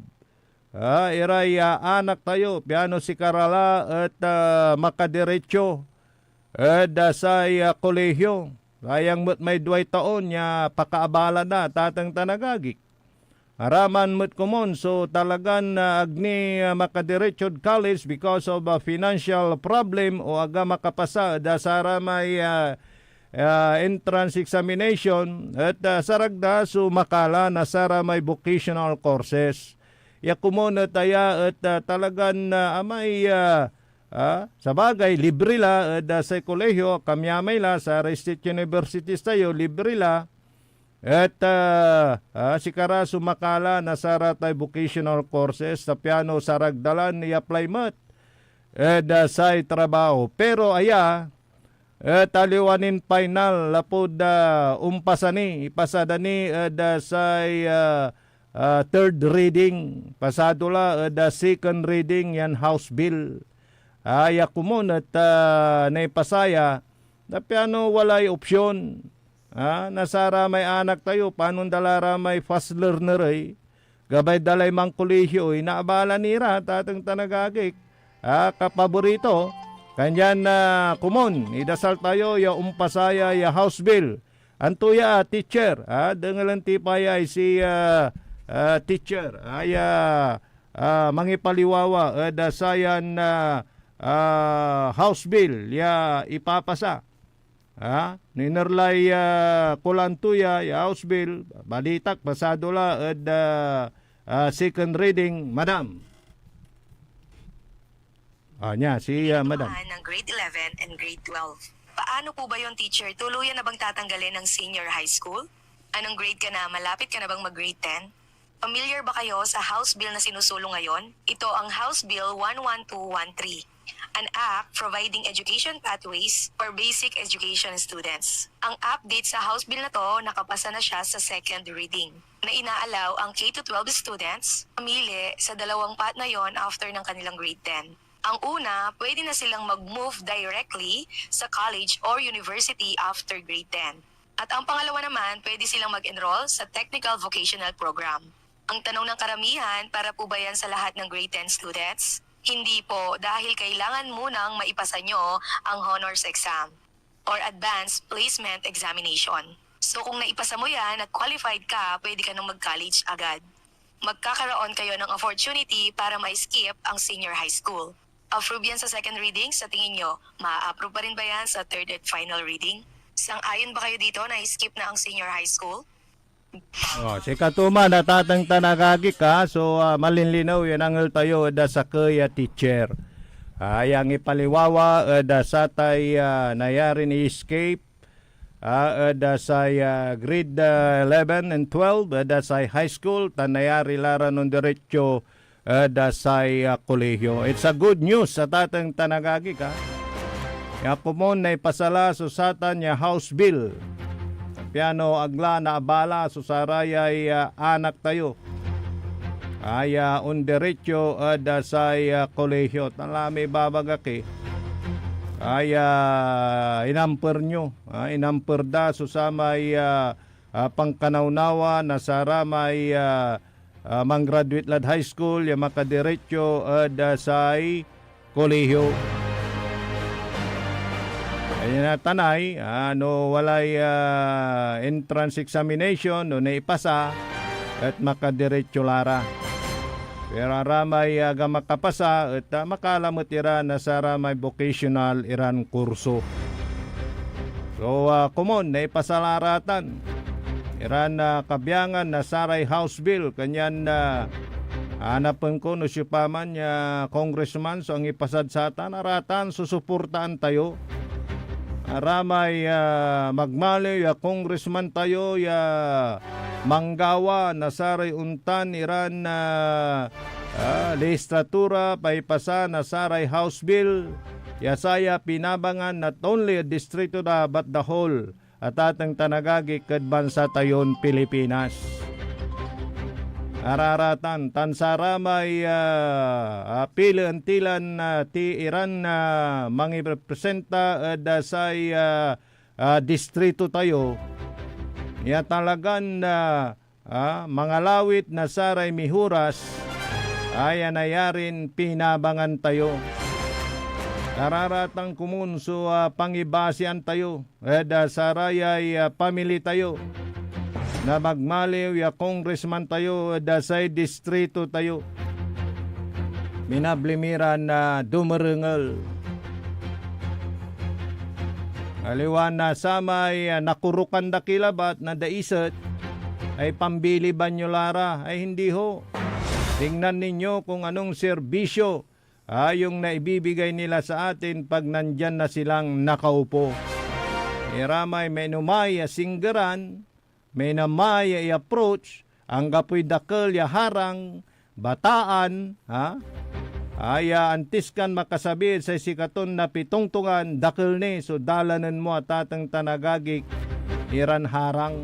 Iray anak tayo, piano si Karala at makadiretso at sa kolehyo. Sayang mo't may 2 taon niya pakaabala na tatang tanagagik. Haraman mo't kumon so talagan agni makadiretso college because of a financial problem o aga makapasa da sara may entrance examination at saragda so makala na sara may vocational courses. Yakumon taya at talagan amay sa bagay libre la sa kolehiyo kamyamay la sa State Universities tayo libre la at sikara sumakala na sa ratay vocational courses sa piano sa ragdalan i-apply mat sa trabaho pero taliwanin final lapod umpasani ipasada ni sa third reading, pasado la the second reading yan House Bill. Yakumon at naipasaya na piano walay opsyon. Nasara may anak tayo, paano dalara may fast learner ay, gabay dalay mang kolehyo ay naabala nira tatang tanagagik. Kapaborito, kanyan kumon, idasal tayo ya umpasaya ya House Bill. Antuya teacher, dengalan tipaya si teacher mangipaliwawa da sayan House Bill ya ipapasa. Ninerlay kulantuya ya House Bill balitak pasado la second reading, Madam. Nya si Madam. Ng grade 11 and grade 12. Paano po ba yung teacher? Tuluyan na bang tatanggalin ng senior high school? Anong grade ka na? Malapit ka na bang mag-grade 10? Familiar ba kayo sa House Bill na sinusulong ngayon? Ito ang House Bill 11213, an act providing education pathways for basic education students. Ang update sa House Bill na to, nakapasa na siya sa second reading, na inaalaw ang K-12 students pamili sa dalawang path na yon after ng kanilang grade 10. Ang una, pwede na silang mag-move directly sa college or university after grade 10. At ang pangalawa naman, pwede silang mag-enroll sa technical vocational program. Ang tanong ng karamihan, para po ba yan sa lahat ng grade 10 students? Hindi po, dahil kailangan munang maipasa nyo ang honors exam or advanced placement examination. So kung naipasa mo yan at qualified ka, pwede ka nang mag-college agad. Magkakaroon kayo ng opportunity para ma-skip ang senior high school. Approve yan sa second reading. Sa tingin nyo, ma-approve pa rin ba yan sa third and final reading? Sang-ayon ba kayo dito na skip na ang senior high school? Si Katuma natatang tanagagi ka, so malinlinaw yan ang tayo da sa kaya teacher. Yang ipaliwawa da sa tay nayari ni escape da sa grade 11 and 12 da sa high school tanayari lara nun diretso da sa kolehiyo. It's a good news sa tatang tanagagi ka. Yapumon na ipasala so satan ya House Bill. Piano agla na abala so sarayay anak tayo. Aya un diretso da sa kolehiyo. Talami babagaki. Aya inamper nyo. Inamper da so samay pangkanawnawa na saramay mang-graduate lad high school, yung makadiretso da sa kolehiyo. Ayan na tanay, walay entrance examination, no naipasa, at makadiretso lara. Pero ramay makapasa, at makalamot ira na sa ramay vocational iran kurso. So, kumon, naipasalaratan. Iran na kabyangan na saray House Bill kanyan na hanapan ko no siya paman ya congressman so ang ipasad sa atan aratan susuportaan tayo aramay magmali ya congressman tayo ya manggawa na saray untan Iran na legislatura paipasa na saray House Bill ya saya pinabangan not only a distrito na but the whole at atang tanagagi kad bansa tayon Pilipinas. Araratan tansaramay pilantilan ti Iran na mangirepresenta da sa distrito tayo. Ya talagan mga lawit na saray mihuras ay anayarin pinabangan tayo. Nararatang kumunso pangibasian tayo, sarayay pamili tayo, na magmaliw ya congressman tayo, sa distrito tayo. Minablimiran na dumarengal. Aliwan na samay nakurukan dakilabat na daisat, ay pambili ba nyo lara? Ay hindi ho. Tingnan ninyo kung anong serbisyo yung naibibigay nila sa atin pag nandyan na silang nakaupo. Iramay may numay singgaran, may namay approach, ang gapoy dakal ya harang, bataan, aya antiskan makasabit sa sikaton na pitungtungan, dakal ni, so dalanan mo at atang tanagagik, iran harang.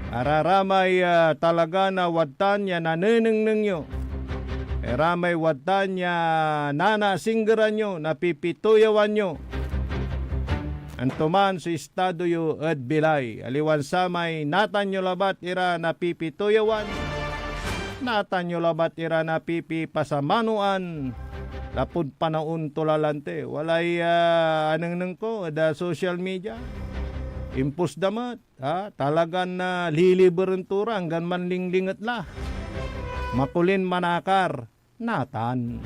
Araramay talaga na watan ya naneneng nyo. Eramay watan ya nanasinggaran nyo, napipituyawan nyo. Antuman sa estado yu at bilay. Aliwan samay natan nyo labat ira napipituyawan. Natan nyo labat ira napipipasamanuan. Lapod panaun tulalante. Walay anang ko da social media. Impus damat. Talagan na liliberentura hanggang manlinglingat la. Makulin manakar, natan.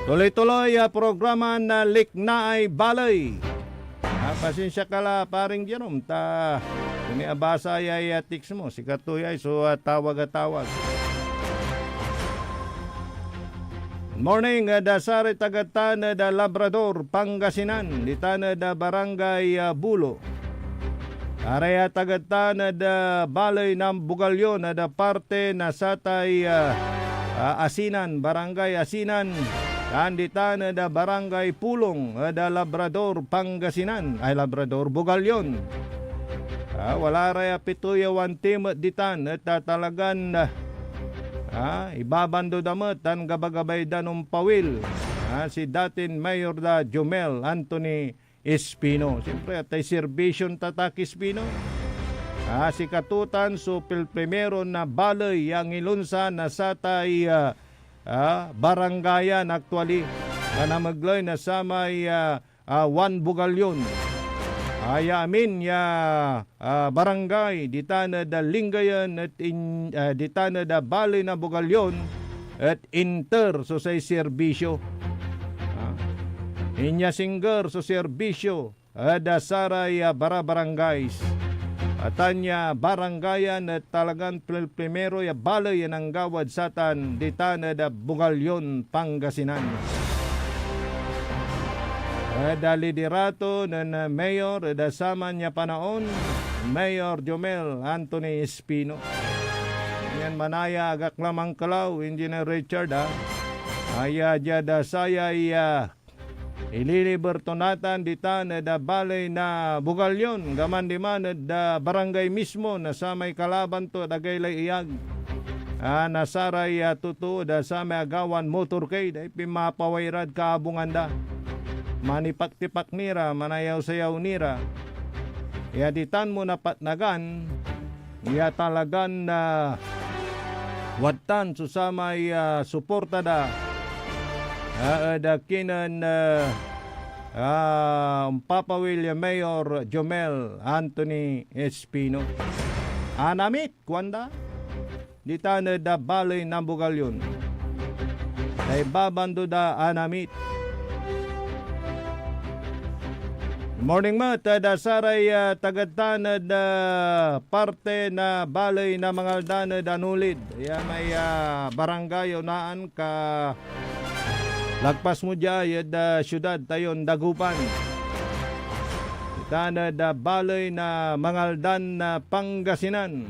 Tuloy-tuloy programa na Liknaay Balay. Pasensya ka la, paring Jerome, kung abasa ay tiks mo, si Katuyay, so tawag. Morning, dasari tagatan da Labrador, Pangasinan, ditana da Barangay Bulo. Area tagatan da Balay ng Bugalyon, da parte na satay Asinan, Barangay Asinan. Anditana da Barangay Pulong da Labrador, Pangasinan, ay Labrador, Bugalyon. Wala raya pituyawan tim ditan at talagan ibabando damat tan gabagabay danong pawil si datin Mayor da Jomel Anthony Espino. Siyempre atay servisyon tatak Espino. Si katutan so pilprimero na balay ang ilunsa na satay barangayan actually na maglay na samay Juan Bugalyon. Ayamin ya barangay ditana da Lingayan at ditana da Balay na Bugalyon at inter so say serbisyo. Inya singer so serbisyo da saray barabarangays. Atanya barangayan at talagang primero ya balay ang gawad satan ditana da Bugalyon, Pangasinan. Da liderato na mayor da sama niya panaon, Mayor Jomel Anthony Espino. Yan manaya agak lamang kalaw, Engineer Richard aya da saya ililibertonatan ditana da Balay na Bugalyon, gaman di man da barangay mismo na samay kalaban to dagaylay iyag. Nasaray tuto da samay agawan motorcade ay pimapawayrad kaabungan da. Manipak-tipak nira, manayaw-sayaw nira. Ditan mo na patnagan, talagan na watan susamay suporta da kinan Papa William Mayor Jomel Anthony Espino. Anamit, kwanda? Ditan da Balay ng Bugalyon. Ay babando da anamit. Morning mat, dasaray tagadtanad parte na balay na mga danad anulid. May barangay unaan ka lagpas mo dyan syudad tayon Dagupan. Tanad balay na Mangaldan na Pangasinan.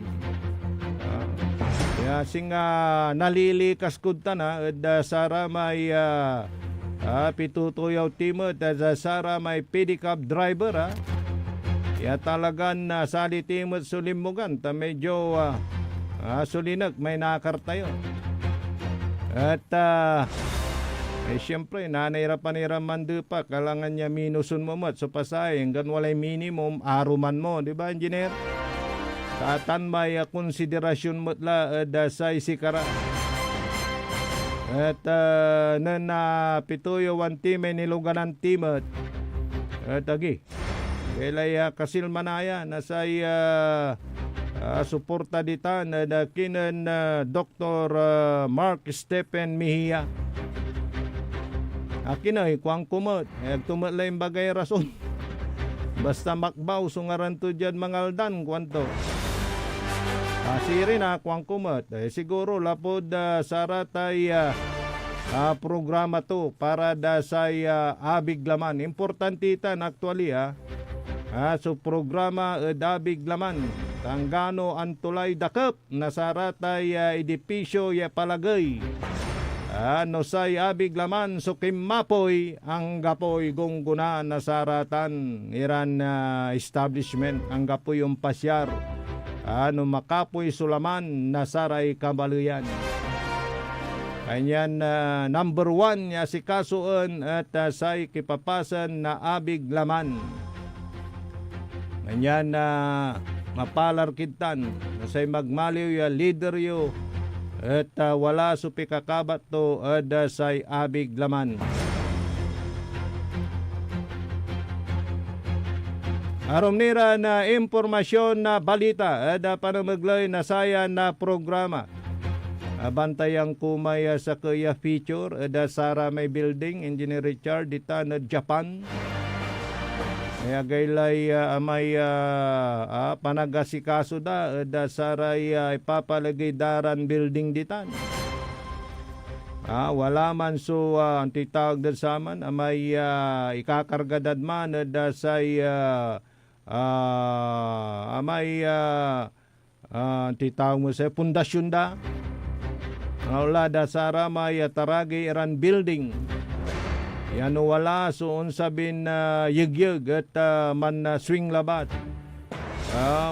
Sing nalilikas kudtan sara may pitutuyaw timot sa sara may pedicab driver talagan sali timot sulimugan medyo sulinak may nakartayo at siyempre nanirapan-iraman pa kalangan niya minusun mo mat so pasay hanggang walay minimum aruman mo, di ba engineer? Satan may konsiderasyon mo la dasay sikara. At pituyo wan time niluganan timot. At agi. Kailay kasilmanaya nasay suporta ditan na kinan Dr. Mark Stephen Mejia. Akin ay kuang kumot. Tumot lang bagay rason. Basta makbaw sungaran to dyan Mangaldan kwanto. Siri na kuang kumot. Siguro lapod saratay programa to para da say abiglaman. Importantitan actually so programa abiglaman. Tanggano antulay dakep nasaratay edipisyo ya palagay. No say abiglaman so kimapoy ang gapoy gunggunan nasaratan iran establishment ang gapoy yung pasyar. Makapoy sulaman nasaray kabaluyan. Kanyan number 1 ya si kasuon at say kipapasan na abiglaman. Kanyan mapalar kintan say magmaliw ya leader yo at wala supi kakabat to say abiglaman. Arom nira na impormasyon na balita ada panamaglay na saya na programa. Bantayang kumay sa kaya feature ada Sara may building Engineer Richard dita na Japan. Kaya gaylay may panagasikaso da ada Saray ipapalagay daran building ditan. Wala man so ang titawag da saman may ikakargadad man ada say may titawag mo sa pundasyon da. Wala da Sara may taragi iran building. Yan wala so unsabin yegyeg at man swing labat.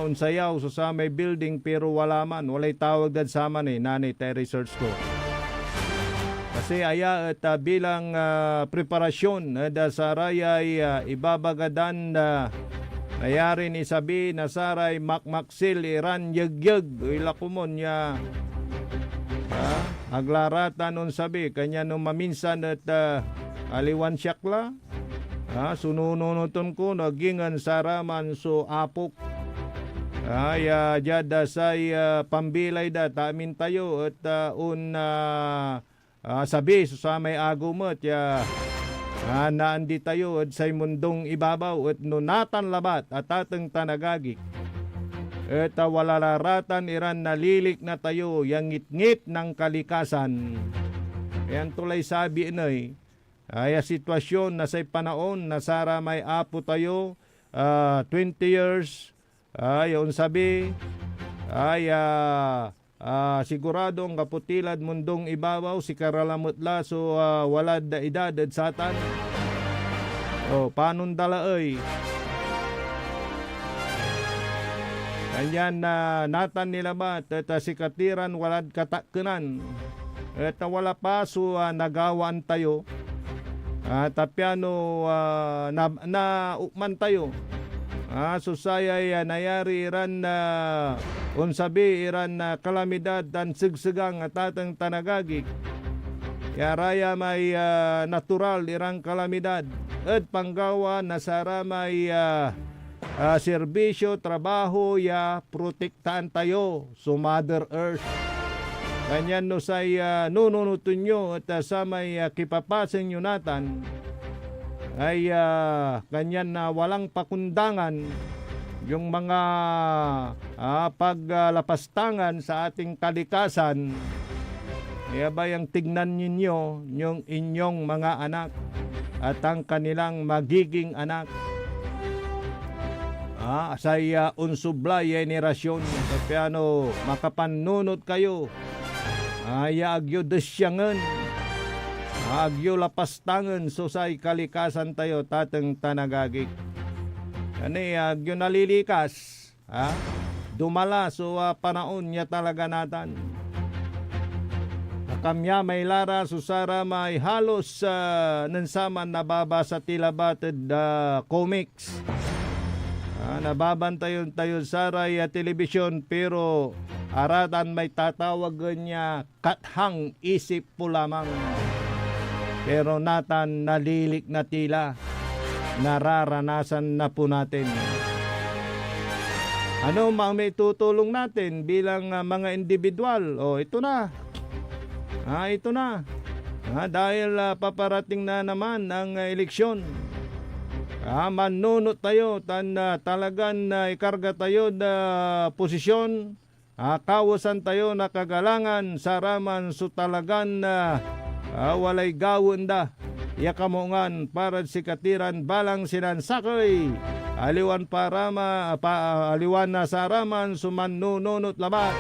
Unsayaw so sa may building pero wala man. Walay tawag dad sa man nanay tayo research ko. Kasi aya at bilang preparasyon da Saray ay ibabagadan nayari ni sabi na Saray makmaksil iran yegyeg. Ilakumon niya. Aglaratan nun sabi kanya nung maminsan at aliwan syakla sunununuton ko nagingan saraman so apok jada say pambilay da tamin tayo at sabi so sa may agumot naandi tayo at say mundong ibabaw at nunatan labat at ateng tanagagik. At walalaratan iran nalilik na tayo yang ngit-ngit ng kalikasan. Yan tulay sabi inay. Ay sitwasyon na say panaon na Sara may apo tayo 20 years. Ay sabi ay siguradong kaputilad mundong ibabaw si karalamutla so walad da edad at satan. Panon dala ay. Kanyan natan nila ba at sikatiran walad katakkenan at wala pa so nagawaan tayo tapyano na ukman tayo susayay nayari iran unsabi iran kalamidad dan sigsigang at atang tanagagik yaraya may natural irang kalamidad at panggawa na Sara may serbisyo, trabaho, protektaan tayo so Mother Earth. Kanyan no say nununutun nyo at sa may kipapasin nyo natan ay kanyan na walang pakundangan yung mga paglapastangan sa ating kalikasan. Kaya ba yung tignan ninyo yung inyong mga anak at ang kanilang magiging anak. Saya unsublay generasyon piano makapanunot kayo agyo desyangan agyo lapastangan so say kalikasan tayo tateng tanagagik agyo nalilikas dumala so panaon niya talaga natan nakamya may lara so Sara may halos nansaman nababasa tilabated comics nababantayon tayo Saray telebisyon pero aratan may tatawagan niya kathang isip po lamang pero natan nalilik na tila nararanasan na po natin. Ano may tutulong natin bilang mga individual? Ito na. Ito na. Dahil paparating na naman ang eleksyon. Manunot tayo talagan ikarga tayo na posisyon kawasan tayo na kagalangan saraman so talagan walay gawon da yakamongan para sikatiran balang sinansakay aliwan aliwan na saraman sumanununot labat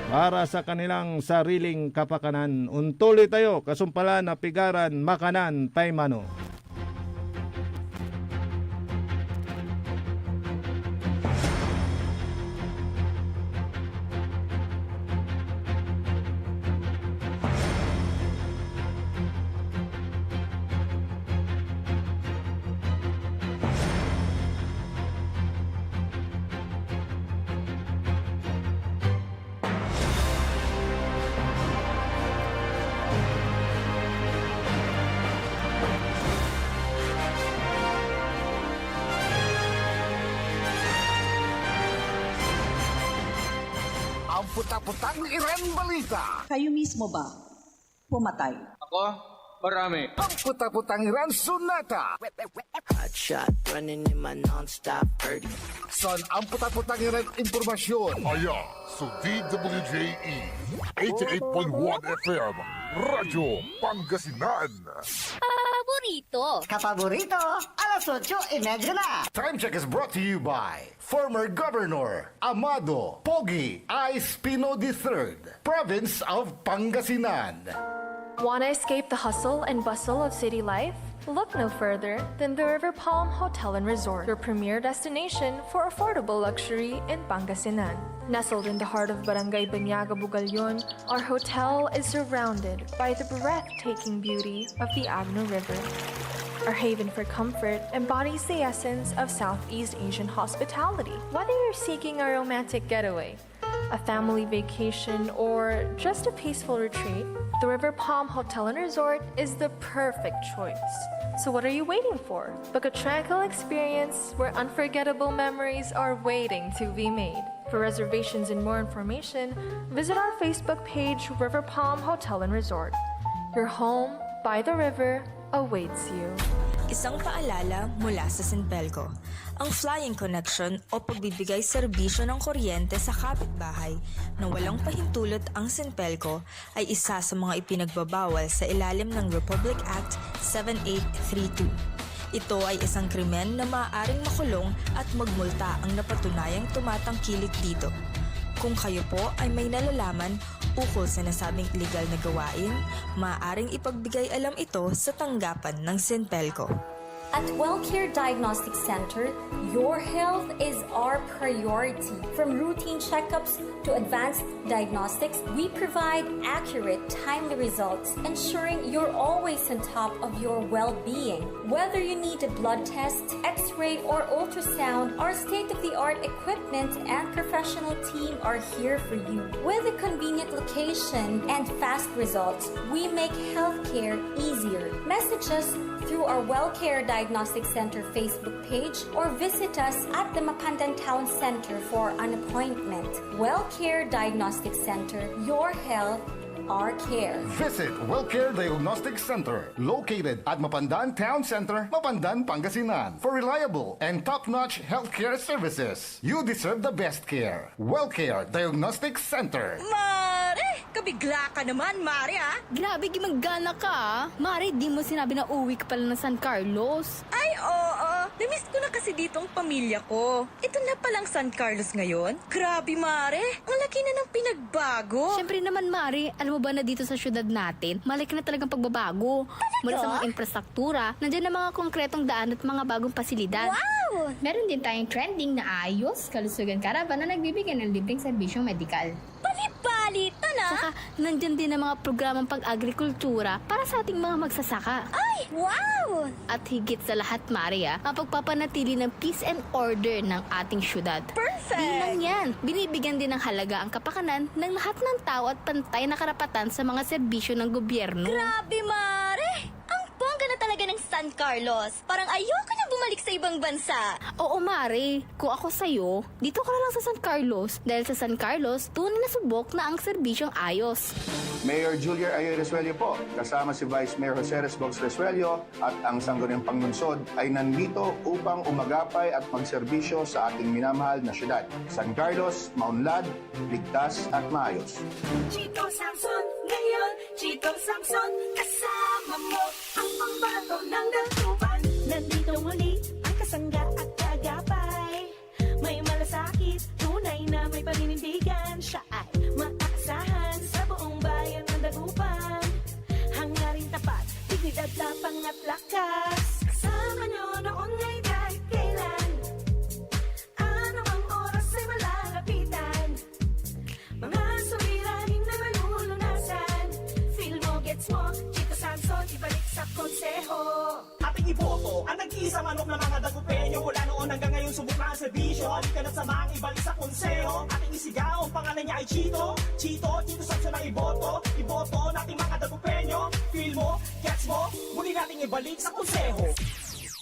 para sa kanilang sariling kapakanan. Untuli tayo kasumpalan na pigaran makanan paymano. putaputang Iran balita. Kayo mismo ba pumatay? Ako, marami. Ang putaputang Iran sunata. Hot shot, running in my non-stop 30. Son ang putaputang Iran impormasyon. Aya sa DWJE 88.1 FM Radyo Pangasinan. Paborito. Kapaborito, alas 8:30 na. Time check is brought to you by former Governor Amado Pogi I. Espino III, Province of Pangasinan. Want to escape the hustle and bustle of city life? Look no further than the River Palm Hotel and Resort, your premier destination for affordable luxury in Pangasinan. Nestled in the heart of Barangay Banyaga, Bugalyon, our hotel is surrounded by the breathtaking beauty of the Agno River. Our haven for comfort embodies the essence of Southeast Asian hospitality. Whether you're seeking a romantic getaway, a family vacation, or just a peaceful retreat, the River Palm Hotel and Resort is the perfect choice. So what are you waiting for? Book a tranquil experience where unforgettable memories are waiting to be made. For reservations and more information, visit our Facebook page, River Palm Hotel and Resort. Your home by the river awaits you. Isang paalala mula sa Sinpelco. Ang flying connection o pagbibigay serbisyo ng kuryente sa kapitbahay na walang pahintulot ang Sinpelco ay isa sa mga ipinagbabawal sa ilalim ng Republic Act 7832. Ito ay isang krimen na maaaring makulong at magmulta ang napatunayang tumatangkilik dito. Kung kayo po ay may nalalaman ukol sa nasabing illegal na gawain, maaaring ipagbigay alam ito sa tanggapan ng Sinpelco. At WellCare Diagnostic Center, your health is our priority. From routine checkups to advanced diagnostics, we provide accurate, timely results, ensuring you're always on top of your well-being. Whether you need a blood test, x-ray, or ultrasound, our state-of-the-art equipment and professional team are here for you. With a convenient location and fast results, we make healthcare easier. Message us through our WellCare Diagnostic Center Facebook page or visit us at the Mapandan Town Center for an appointment. WellCare Diagnostic Center, your health, our care. Visit WellCare Diagnostic Center, located at Mapandan Town Center, Mapandan, Pangasinan, for reliable and top-notch healthcare services. You deserve the best care. WellCare Diagnostic Center. Mare! Kabigla ka naman, Mare, ah! Grabe, gimaggana ka, ah. Mari, di mo sinabi na uwi ka pala ng San Carlos. Ay, oo. Namiss ko na kasi dito ang pamilya ko. Ito na palang San Carlos ngayon. Grabe, Mare. Ang laki na ng pinagbago. Siyempre naman, Mari, alam mo ba na dito sa syudad natin, malaki na talagang pagbabago. Mula sa mga infrastruktura, nandiyan na mga konkretong daan at mga bagong pasilidad. Wow! Meron din tayong trending na ayos, kalusugan caravan na nagbibigay ng libreng serbisyong medikal. Balita na! Saka, nandyan din ang mga programang pag-agrikultura para sa ating mga magsasaka. Ay, wow! At higit sa lahat, Maria, ang pagpapanatili ng peace and order ng ating syudad. Perfect! Di lang yan, binibigyan din ng halaga ang kapakanan ng lahat ng tao at pantay na karapatan sa mga serbisyo ng gobyerno. Grabe, Mare! Ang bongga na talaga ng San Carlos. Parang ayoko na bumalik sa ibang bansa. Oo, Mare. Kung ako sa'yo, dito ka na lang sa San Carlos. Dahil sa San Carlos, tunay na subok na ang serbisyong ayos. Mayor Julia Ayoy Resuello po, kasama si Vice Mayor Jose Resbox Resuello at ang Sangguniang Panglungsod ay nandito upang umagapay at magserbisyo sa ating minamahal na syudad. San Carlos, maunlad, ligtas at maayos. Chito Samson, ngayon, Chito Samson, kasama mo ang pambato ng dagupan. Nandito muli ang kasangga at kagapay. May malasakit, tunay na may paninindigan. Siya ay maasahan sa buong bayan ng dagupan. Hangarin tapat, dignidad, tapang at lakas. Kasama nyo noon ngay kahit kailan. Ano ang oras ay malalapitan. Mga suliranin na malulunasan. Feel mo, gets mo, Chito Samson, ibalik sa konseho. Ating iboto ang nag-iisa manok ng mga dagupenyo. Mula noon hanggang ngayon subok na ang serbisyo. Halika na samaang ibalik sa konseho. Ating isigaw, ang pangalan niya ay Chito. Chito Samson ang iboto. Iboto nating mga dagupenyo. Feel mo, gets mo, muli nating ibalik sa konseho.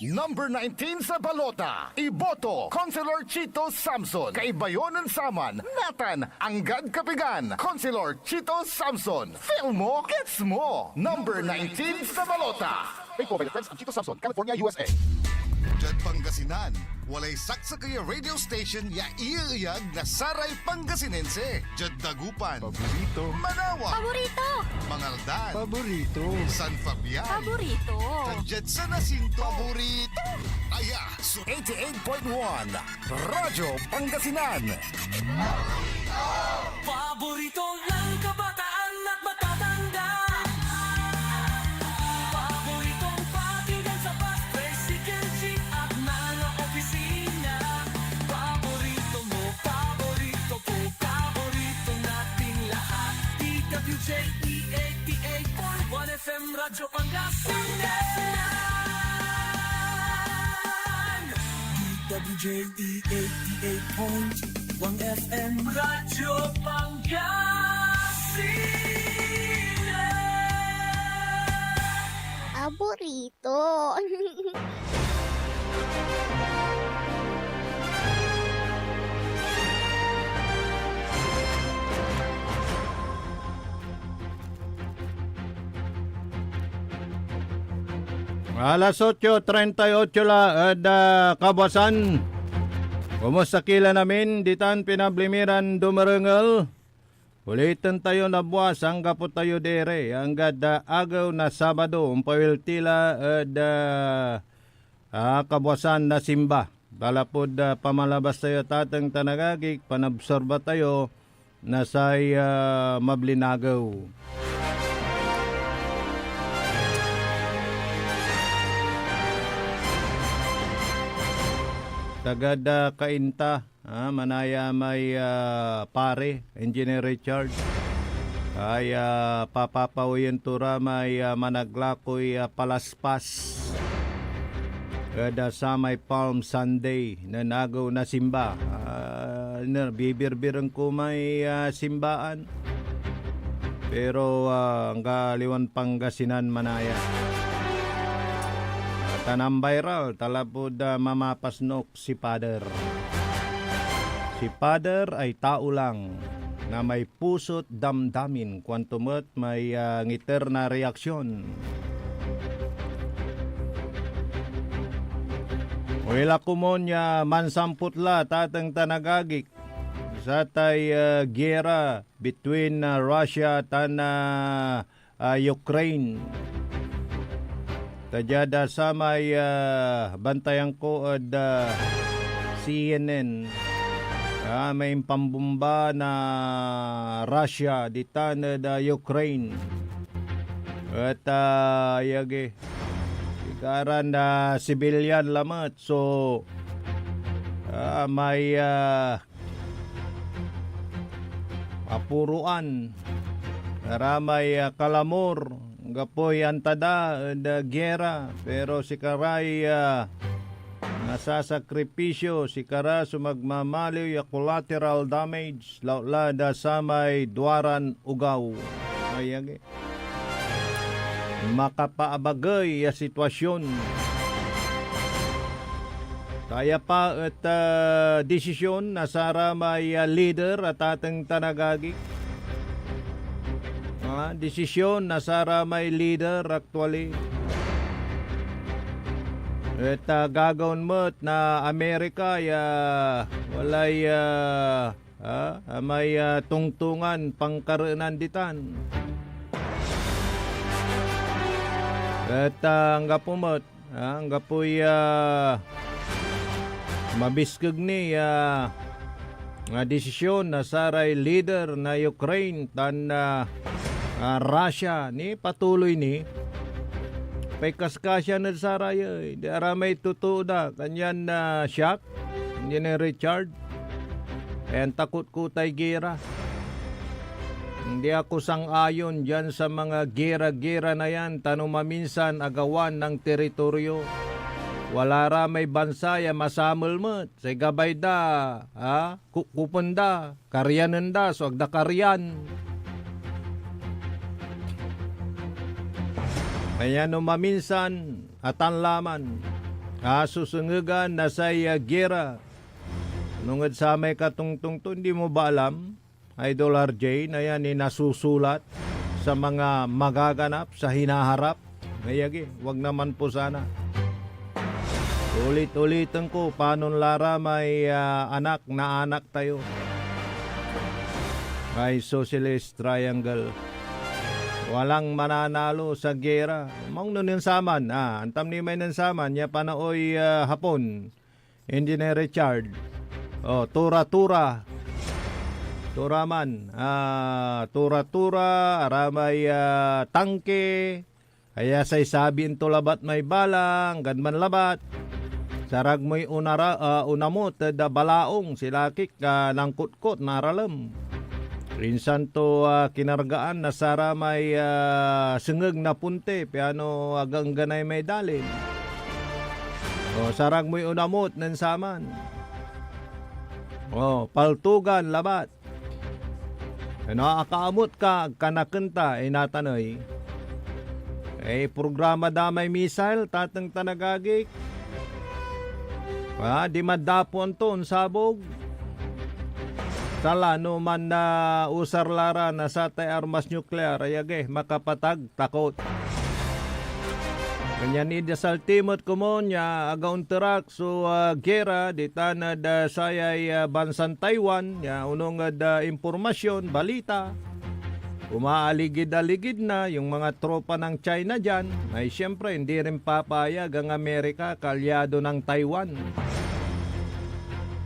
Number 19 sa balota, iboto, Councilor Chito Samson. Kay Bayonan Saman, Nathan Anggad Kapigan, Councilor Chito Samson. Feel mo, gets mo. Number 19 sa balota. Paid for by the friends of Chito Samson, California, USA. Jad Pangasinan, walay saksakaya radio station ya iiyag na Saray Pangasinense. Jad Dagupan, paborito. Manawa, Paborito! Mangaldan, Paborito. San Fabian, Paborito! Jad sa Nasinto, paborito. Aya, so 88.1 Radyo Pangasinan. Paborito ng kabataan at matatanda. Paboritong pakinggan sa bus, tricycle, jeep at mga opisina. Paborito mo, paborito ko, paborito nating lahat. DWJE 88.1 FM Radyo Pangasinan. DWJE 88.1 FM Radyo Pangasinan. Paborito! Alas 8:38 la kabasan. Kumusta kila namin ditan pinablimiran dumarengel. Ulitin tayo na buwas ang kapot tayo dere. Ang gada agaw na Sabado umpawil tila kabasan na simba. Talapod pamalabas tayo tatang tanagagik. Panabsorba tayo na say mablinagaw. Tagad kainta, manaya may pare, Engineer Richard. Ay papapawiyan tura may managlakoy palaspas. Kada sa may Palm Sunday na nagaw na simba. Bibirbiran ko may simbaan. Pero ang Kaliwan Pangasinan manaya. Tanang viral, talapod mamapasnok si Father. Si Father ay tao lang na may puso't damdamin kwantumot may ngiter na reaksyon. Wala kumonya mansamputla tatang tanagagik sa tay gera between Russia at Ukraine. Tajada sa may bantayan ko at CNN. May pambumba na Russia ditan da Ukraine. At yagi ikaran na civilian lamat. So may apuruan. Ramay kalamor. Gapoy antada da gera pero si Karay nasasakripisyo si Kara sumagmamaliw ya collateral damage laula da samay duaran ugaw ayagi makapaabagay ya sitwasyon kaya pa at desisyon nasara may leader at atang tanagagi. Desisyon na sara may leader actually. At gagawin mo na Amerika walay may tungtungan pangkaraanan ditan. At ang gapumot, ang gapoy mabiskag ni nga desisyon na saray leader na Ukraine tan Russia ni patuloy ni pay kaskasya na saraya di aramay totoo da kanyan na shock hindi na Richard and takot ko tay gera hindi ako sang-ayon dyan sa mga gera-gera na yan tanong maminsan agawan ng teritoryo wala ra may bansa ya masamol mo say gabay da kupunda karyanan da so agda karyan. Kaya no maminsan atan laman Susungugan na sa gera. Nungad sa may katungtong to, hindi mo ba alam, Idol RJ, na yan nasusulat sa mga magaganap, sa hinaharap? Ngayagi, wag naman po sana. Ulit-ulitan ko, paano Lara may anak na anak tayo? Ay Socialist Triangle. Walang mananalo sa gera. Mong nun saman, antam ni may nansaman, ya panaoy hapon. Engineer Richard. Tura-tura. Turaman. Tura-tura, aramay tangke. Kaya say sabihin to labat may balang, ganman labat. Sarag mo'y unamot, da balaong, silakik, nangkutkot, naralam. Rinsan to kinargaan na sara may sengeg na punte, piano agang ganay may dalin. Sarag mo'y unamot, nansaman. Paltugan, labat. Akaamot ka, kanakenta, natanay. Programa damay missile, tatang tanagagik. Di madapon to, sabog. Sala no man na usar lara na sa tay armas nuklear, ayage, makapatag, takot. Ganyan ni dasal timot kumonya, agaun terak so gera, di tanad sayay bansang Taiwan, unong impormasyon, balita. Umaaligid-aligid na yung mga tropa ng China dyan, ay siyempre hindi rin papayag ang Amerika, kalyado ng Taiwan.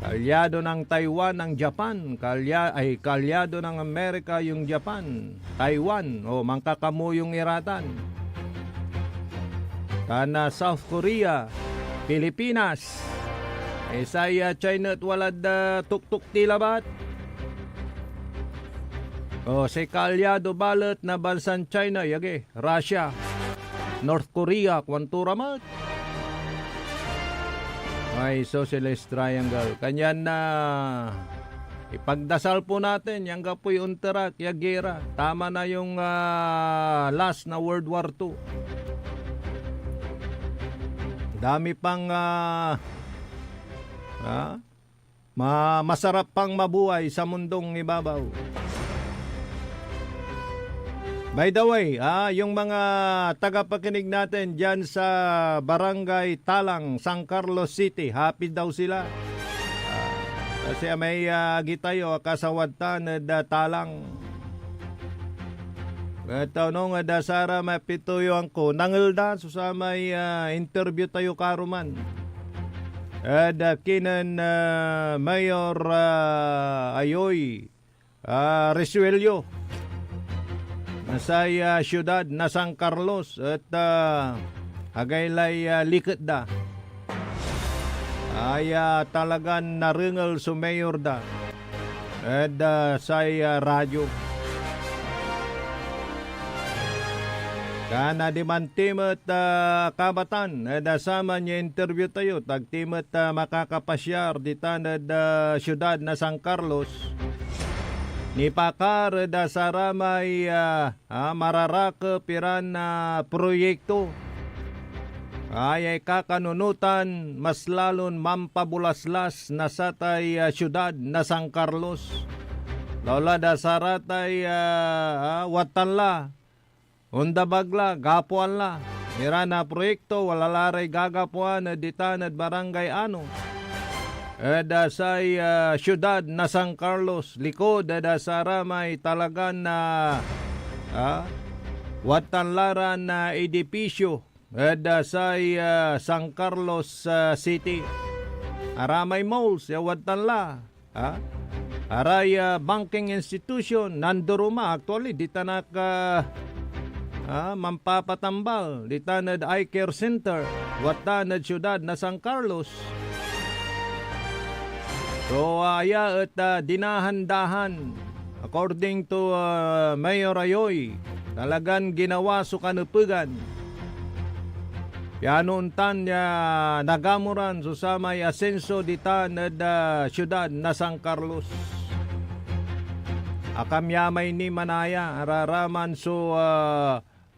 Kalyado ng Taiwan ang Japan, kalyado ng Amerika yung Japan, Taiwan, mangkakamuyong iratan. Kana South Korea, Pilipinas, saya China at walad tuktuk tilabat. Si kalyado balat na bansang China, yage, Russia, North Korea, kwanturamat. Ay Socialist Triangle. Kanyan na ipagdasal po natin, yang kapoy unterak, yagera. Tama na yung last na World War II. Dami pang masarap pang mabuhay sa mundong ibabaw. By the way, yung mga tagapakinig natin dyan sa Barangay Talang, San Carlos City, happy daw sila. Kasi may gitayo kasawatan na Talang. Ito nung dasara mapituyo ko, nangalda, susamay interview tayo karuman. Kinan Mayor Ayoy Resuelio. Sa siyudad na San Carlos at agaylay likit da. Ay talagang naringal sa mayor da. At sa radyo. Kana di man timot kabatan. Sama niya interview tayo. Tag timot makakapasyar di tanad siyudad na San Carlos. Ni pakar da saramay mararaka piran na proyekto ay kakanunutan mas lalon mampabulaslas na satay siyudad na San Carlos. Lola da saratay watanla undabagla gapuanla mirana proyekto walalaray gagapuan na ditanad barangay ano. Say siyudad na San Carlos, likod sa ramay talaga na watanlaran na edipisyo say San Carlos City. Aramay malls, watanla. Aray banking institution, nanduruma. Actually, di tanak mampapatambal. Di tanad eye care center, watanad siyudad na San Carlos. So at dinahandahan according to Mayor Ayoy talagang ginawa so kanupugan pianuntan niya nagamuran so sa may asenso dita na siyudad na San Carlos. Akamyamay ni Manaya araraman so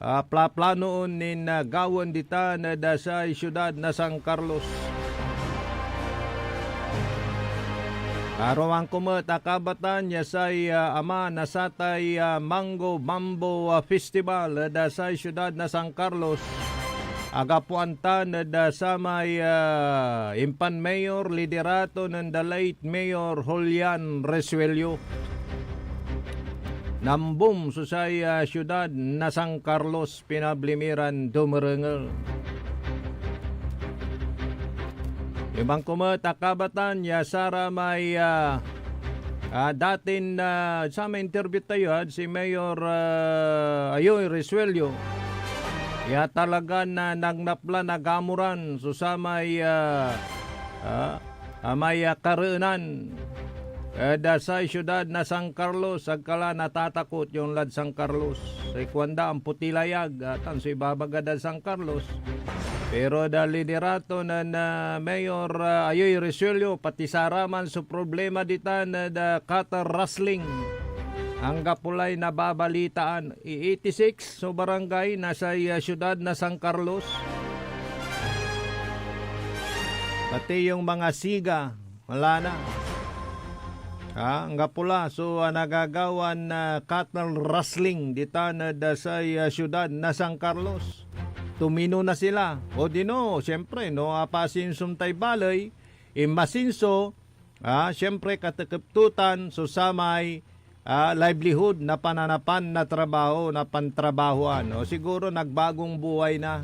planoon nin gawon dita na da sa siyudad na San Carlos. Arawang kumat akabatan ya say ama nasatay Mango Mambo Festival da sa siyudad na San Carlos. Agapuantan da sa may impan mayor liderato ng the late Mayor Julian Resuello. Nambum sa say siyudad na San Carlos pinablimiran dumerengel. Ibang kumatakabatan ya Sara may datin sa may interview tayo si Mayor Ayoy Resuello. Ya talaga na nagnapla nagamuran so sa may may kareunan da sa siyudad na San Carlos agkala natatakot yung lad San Carlos. Sa ikwanda ang putilayag atan so ibabaga da San Carlos. Pero da liderato na Mayor Ayoy Resuello pati saraman sa problema dita na da Qatar wrestling ang gapulay na babalitaan 86 so barangay nasa siyudad na San Carlos. Pati yung mga siga wala na. Ang gapula so nagagawan na Qatar wrestling dita na da sa siyudad na San Carlos. Tumino na sila. O dino, siyempre, no, apasin sumtay balay, masinso, siyempre katakaptutan, susamay, livelihood na pananapan na trabaho, na pantrabahoan. O siguro nagbagong buhay na.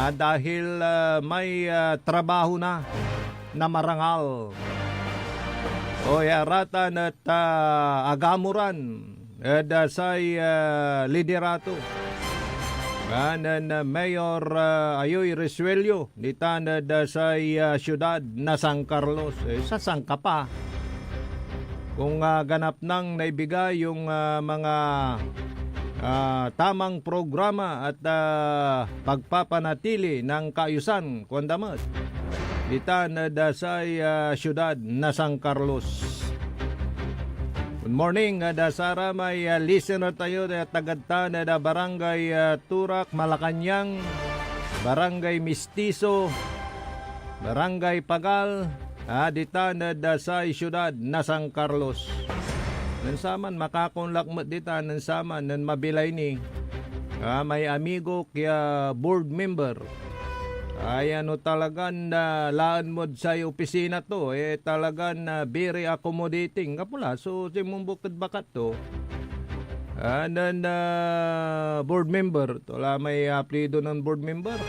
Dahil may trabaho na marangal. O yaratan at agamuran dasay liderato. Kanan Mayor Ayoy Resuello dita na sa siyudad na San Carlos. Sa sangka pa. Kung ganap nang naibigay yung mga tamang programa at pagpapanatili ng kaayusan, kundamat. Dita na sa siyudad na San Carlos. Good morning, Sara, may listener tayo na tagadta na Barangay Turak, Malacanang, Barangay Mistiso, Barangay Pagal, dita na sa siyudad na San Carlos. Nansaman, makakunlakmat dita, nansaman, nan mabilay ni, may amigo kaya board member. Ay ano talagang laan mo sa opisina to talagang very accommodating kapula so simong bukid bakat to and board member to la may apelido ng board member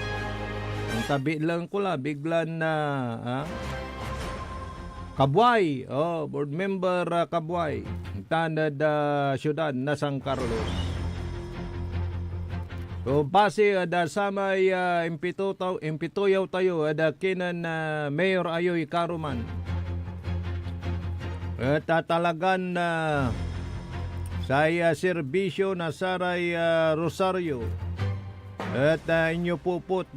ang tabi lang ko la biglan Kabway board member Kabway tanad siyudad na San Carlos. So base sa may impituyaw tayo kinan Mayor Ayoy Karuman. At talagan sa serbisyo na Saray Rosario. At inyo puput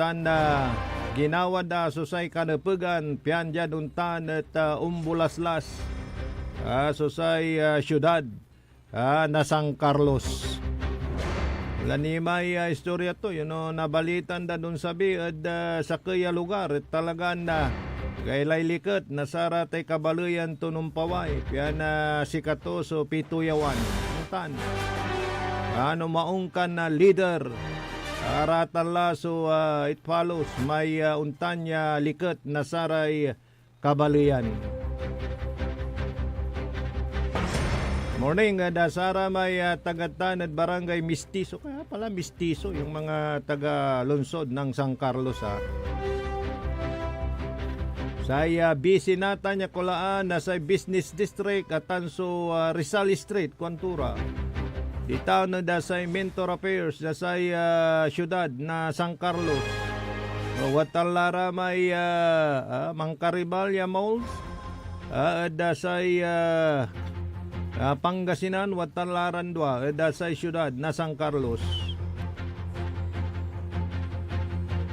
ginawa da susay kanapagan pianja duntan at umbulaslas susay siyudad na San Carlos. Lani may istorya to, nabalitan da dun sabi at sa kaya lugar at talagang kailay likat na sara tay kabaluyan to numpaway piyan sikato so pituyawan untan maungkan na leader aratan la so it follows may untan niya likat na saray kabaluyan. Morning, Sara, may tagatan at Barangay Mistiso. Kaya pala Mistiso, yung mga taga-lungsod ng San Carlos. Sa busy nata niya kulaan na sa Business District at Tanso Rizal Street, Quantura. Dito na da sa Mentor Affairs na sa siyudad na San Carlos. Watalara may Mangkaribalya Malls. Da sa Pangasinan, Watalaran Dua, sa siyudad na San Carlos.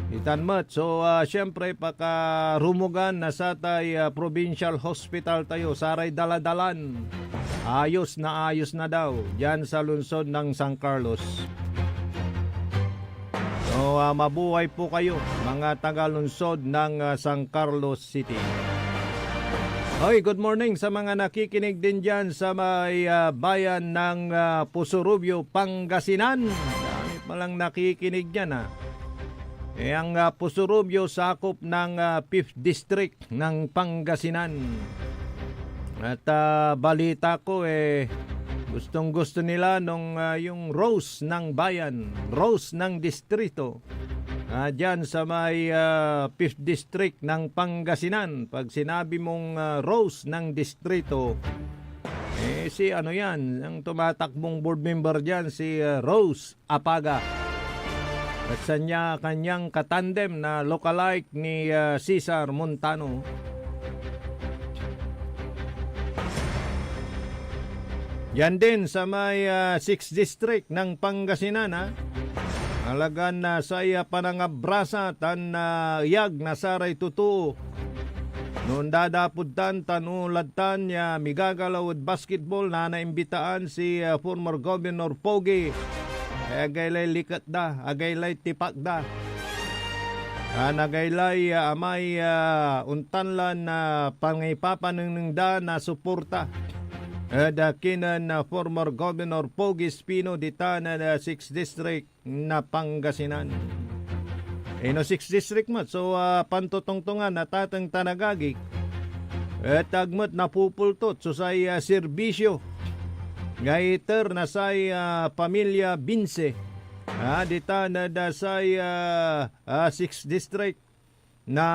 Itanmat. So, siyempre, pakarumugan na sa Provincial Hospital tayo, saray daladalan. Ayos na daw, dyan sa lungsod ng San Carlos. O mabuhay po kayo mga taga-lungsod ng San Carlos City. Hoy, good morning sa mga nakikinig din dyan sa may bayan ng Pusurubio, Pangasinan. Dami palang nakikinig dyan ha. Ang Pusurubio sakop ng 5th District ng Pangasinan. At balita ko gustong gusto nila nung yung Rose ng bayan, Rose ng distrito. Diyan sa may 5th District ng Pangasinan. Pag sinabi mong Rose ng distrito, si ano yan, ang tumatakbong board member diyan si Rose Apaga. At sa kanyang katandem na lookalike ni Cesar Montano. Yan din sa may 6th District ng Pangasinan ha. Alagan na sa panangabrasa tan yag na saray tutuo. Noon dadapudan tanulatan niya migagalaw at basketball na naimbitaan si former Governor Pogi. Agaylay likat da, agaylay tipak da. Nagaylay amay untanlan na pangipapanang da na suporta. Kinan na former Governor Pogi Espino dita na 6th District na Pangasinan. No 6th District mo, so pantutungtungan na tatang tanagagik. Tagmat napupultot so say serbisyo. Gaiter na say pamilya Binse. Dita na da say 6th District na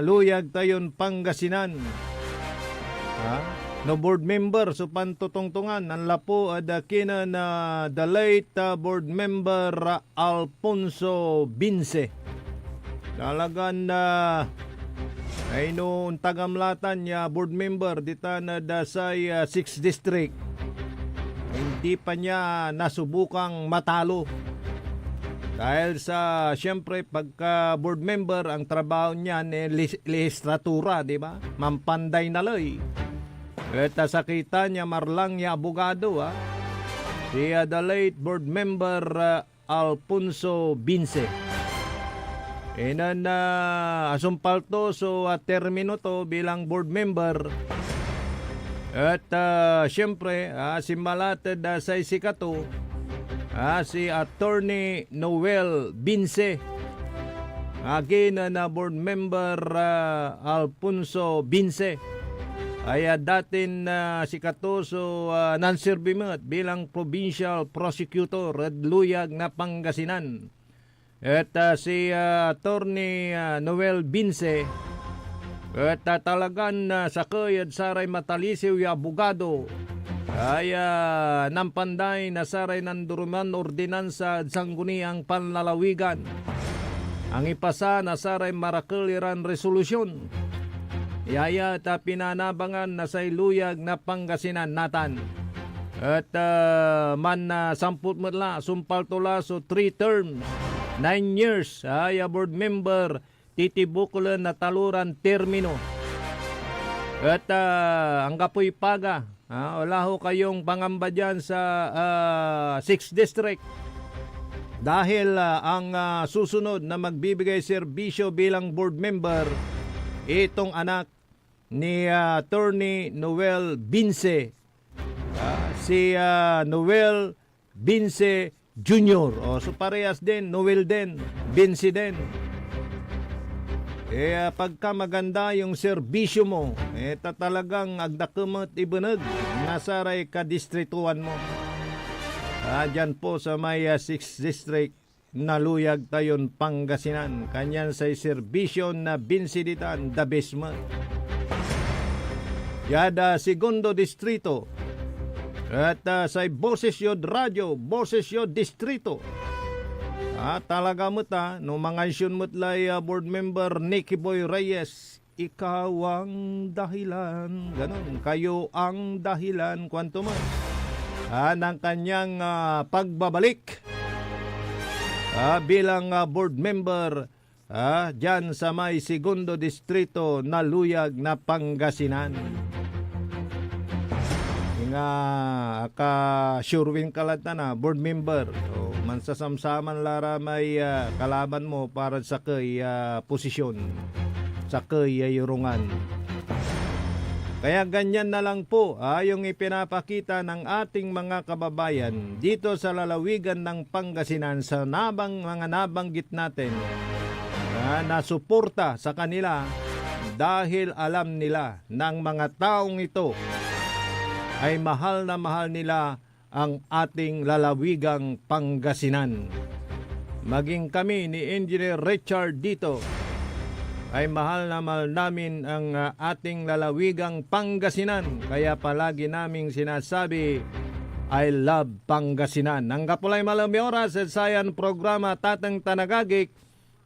luyag tayon Pangasinan. No board member so pantutungtungan ang lapo adakina na the late board member Alfonso Binse. Talagan na ay noong tagamlatan niya board member dita na dasay 6th District. Hindi pa niya nasubukang matalo. Dahil sa siyempre pagka board member ang trabaho niya lehislatura, di ba? Mampanday na loy. At sa kita niya marlang niya abogado si the late board member Alfonso Binse. Asumpal to so termino to bilang board member. At siyempre simbalatad sa isikato si Attorney Noel Binse. Again na board member Alfonso Binse. Ay datin si Katoso nanserbimat bilang provincial prosecutor at luyag na Pangasinan. At si Attorney Noel Binse at talagan sa kayad saray matalisiw yung abogado ay nampanday na saray nanduruman ordinansa sangguniang panlalawigan. Ang ipasa na saray marakuliran resolusyon. Yaya pinanabangan na sa iluyag na Pangasinan natan. At samput matla, sumpal tula so 3 terms, 9 years, board member, titibukulan na taluran termino. At ang kapoy paga, wala ho kayong pangamba dyan sa 6th District. Dahil ang susunod na magbibigay serbisyo bilang board member, itong anak ni Attorney Noel Binse, si Noel Binse Jr. So parehas din, Noel din, Binse din. Pagka maganda yung serbisyo mo, talagang agdakumot ibanag, nasaray kadistrituan mo. Dyan po sa may 6th District, naluyag tayon Pangasinan. Kanyan sa serbisyo na binsiditan the basement. Yada segundo distrito. At sa Boses Yod Radio, Boses Yod Distrito. Talaga mo no mangansyon mo't lay board member Nicky Boy Reyes. Ikaw ang dahilan. Ganon, kayo ang dahilan. Kwanto man. Ng kanyang pagbabalik. Bilang board member dyan sa may segundo distrito na luyag na Pangasinan. nga aka surewin kalat na board member. So, mansasamsaman lara may kalaban mo para sa kay posisyon, sa kay yurungan. Kaya ganyan na lang po yung ipinapakita ng ating mga kababayan dito sa lalawigan ng Pangasinan sa mga nabanggit natin na suporta sa kanila dahil alam nila ng mga taong ito ay mahal na mahal nila ang ating lalawigang Pangasinan. Maging kami ni Engineer Richard dito ay mahal na mahal namin ang ating lalawigang Pangasinan. Kaya palagi naming sinasabi, I love Pangasinan. Ang kapulay malami oras sa sayan programa Tatang Tanagagik,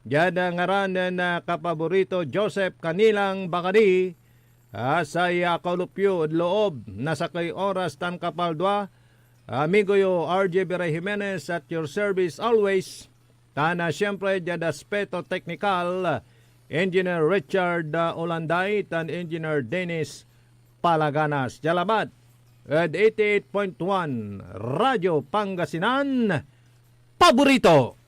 Yada ngaran na kapaborito Joseph Kanilang Bakadi, sa kalupyo at loob na sa kay oras tan kapaldwa, amigo yo RJ Beray Jimenez at your service always. Tana siyempre dyan aspeto technical, Engineer Richard Olanday tan Engineer Dennis Palaganas. Jalabat at 88.1 Radyo Pangasinan, paborito.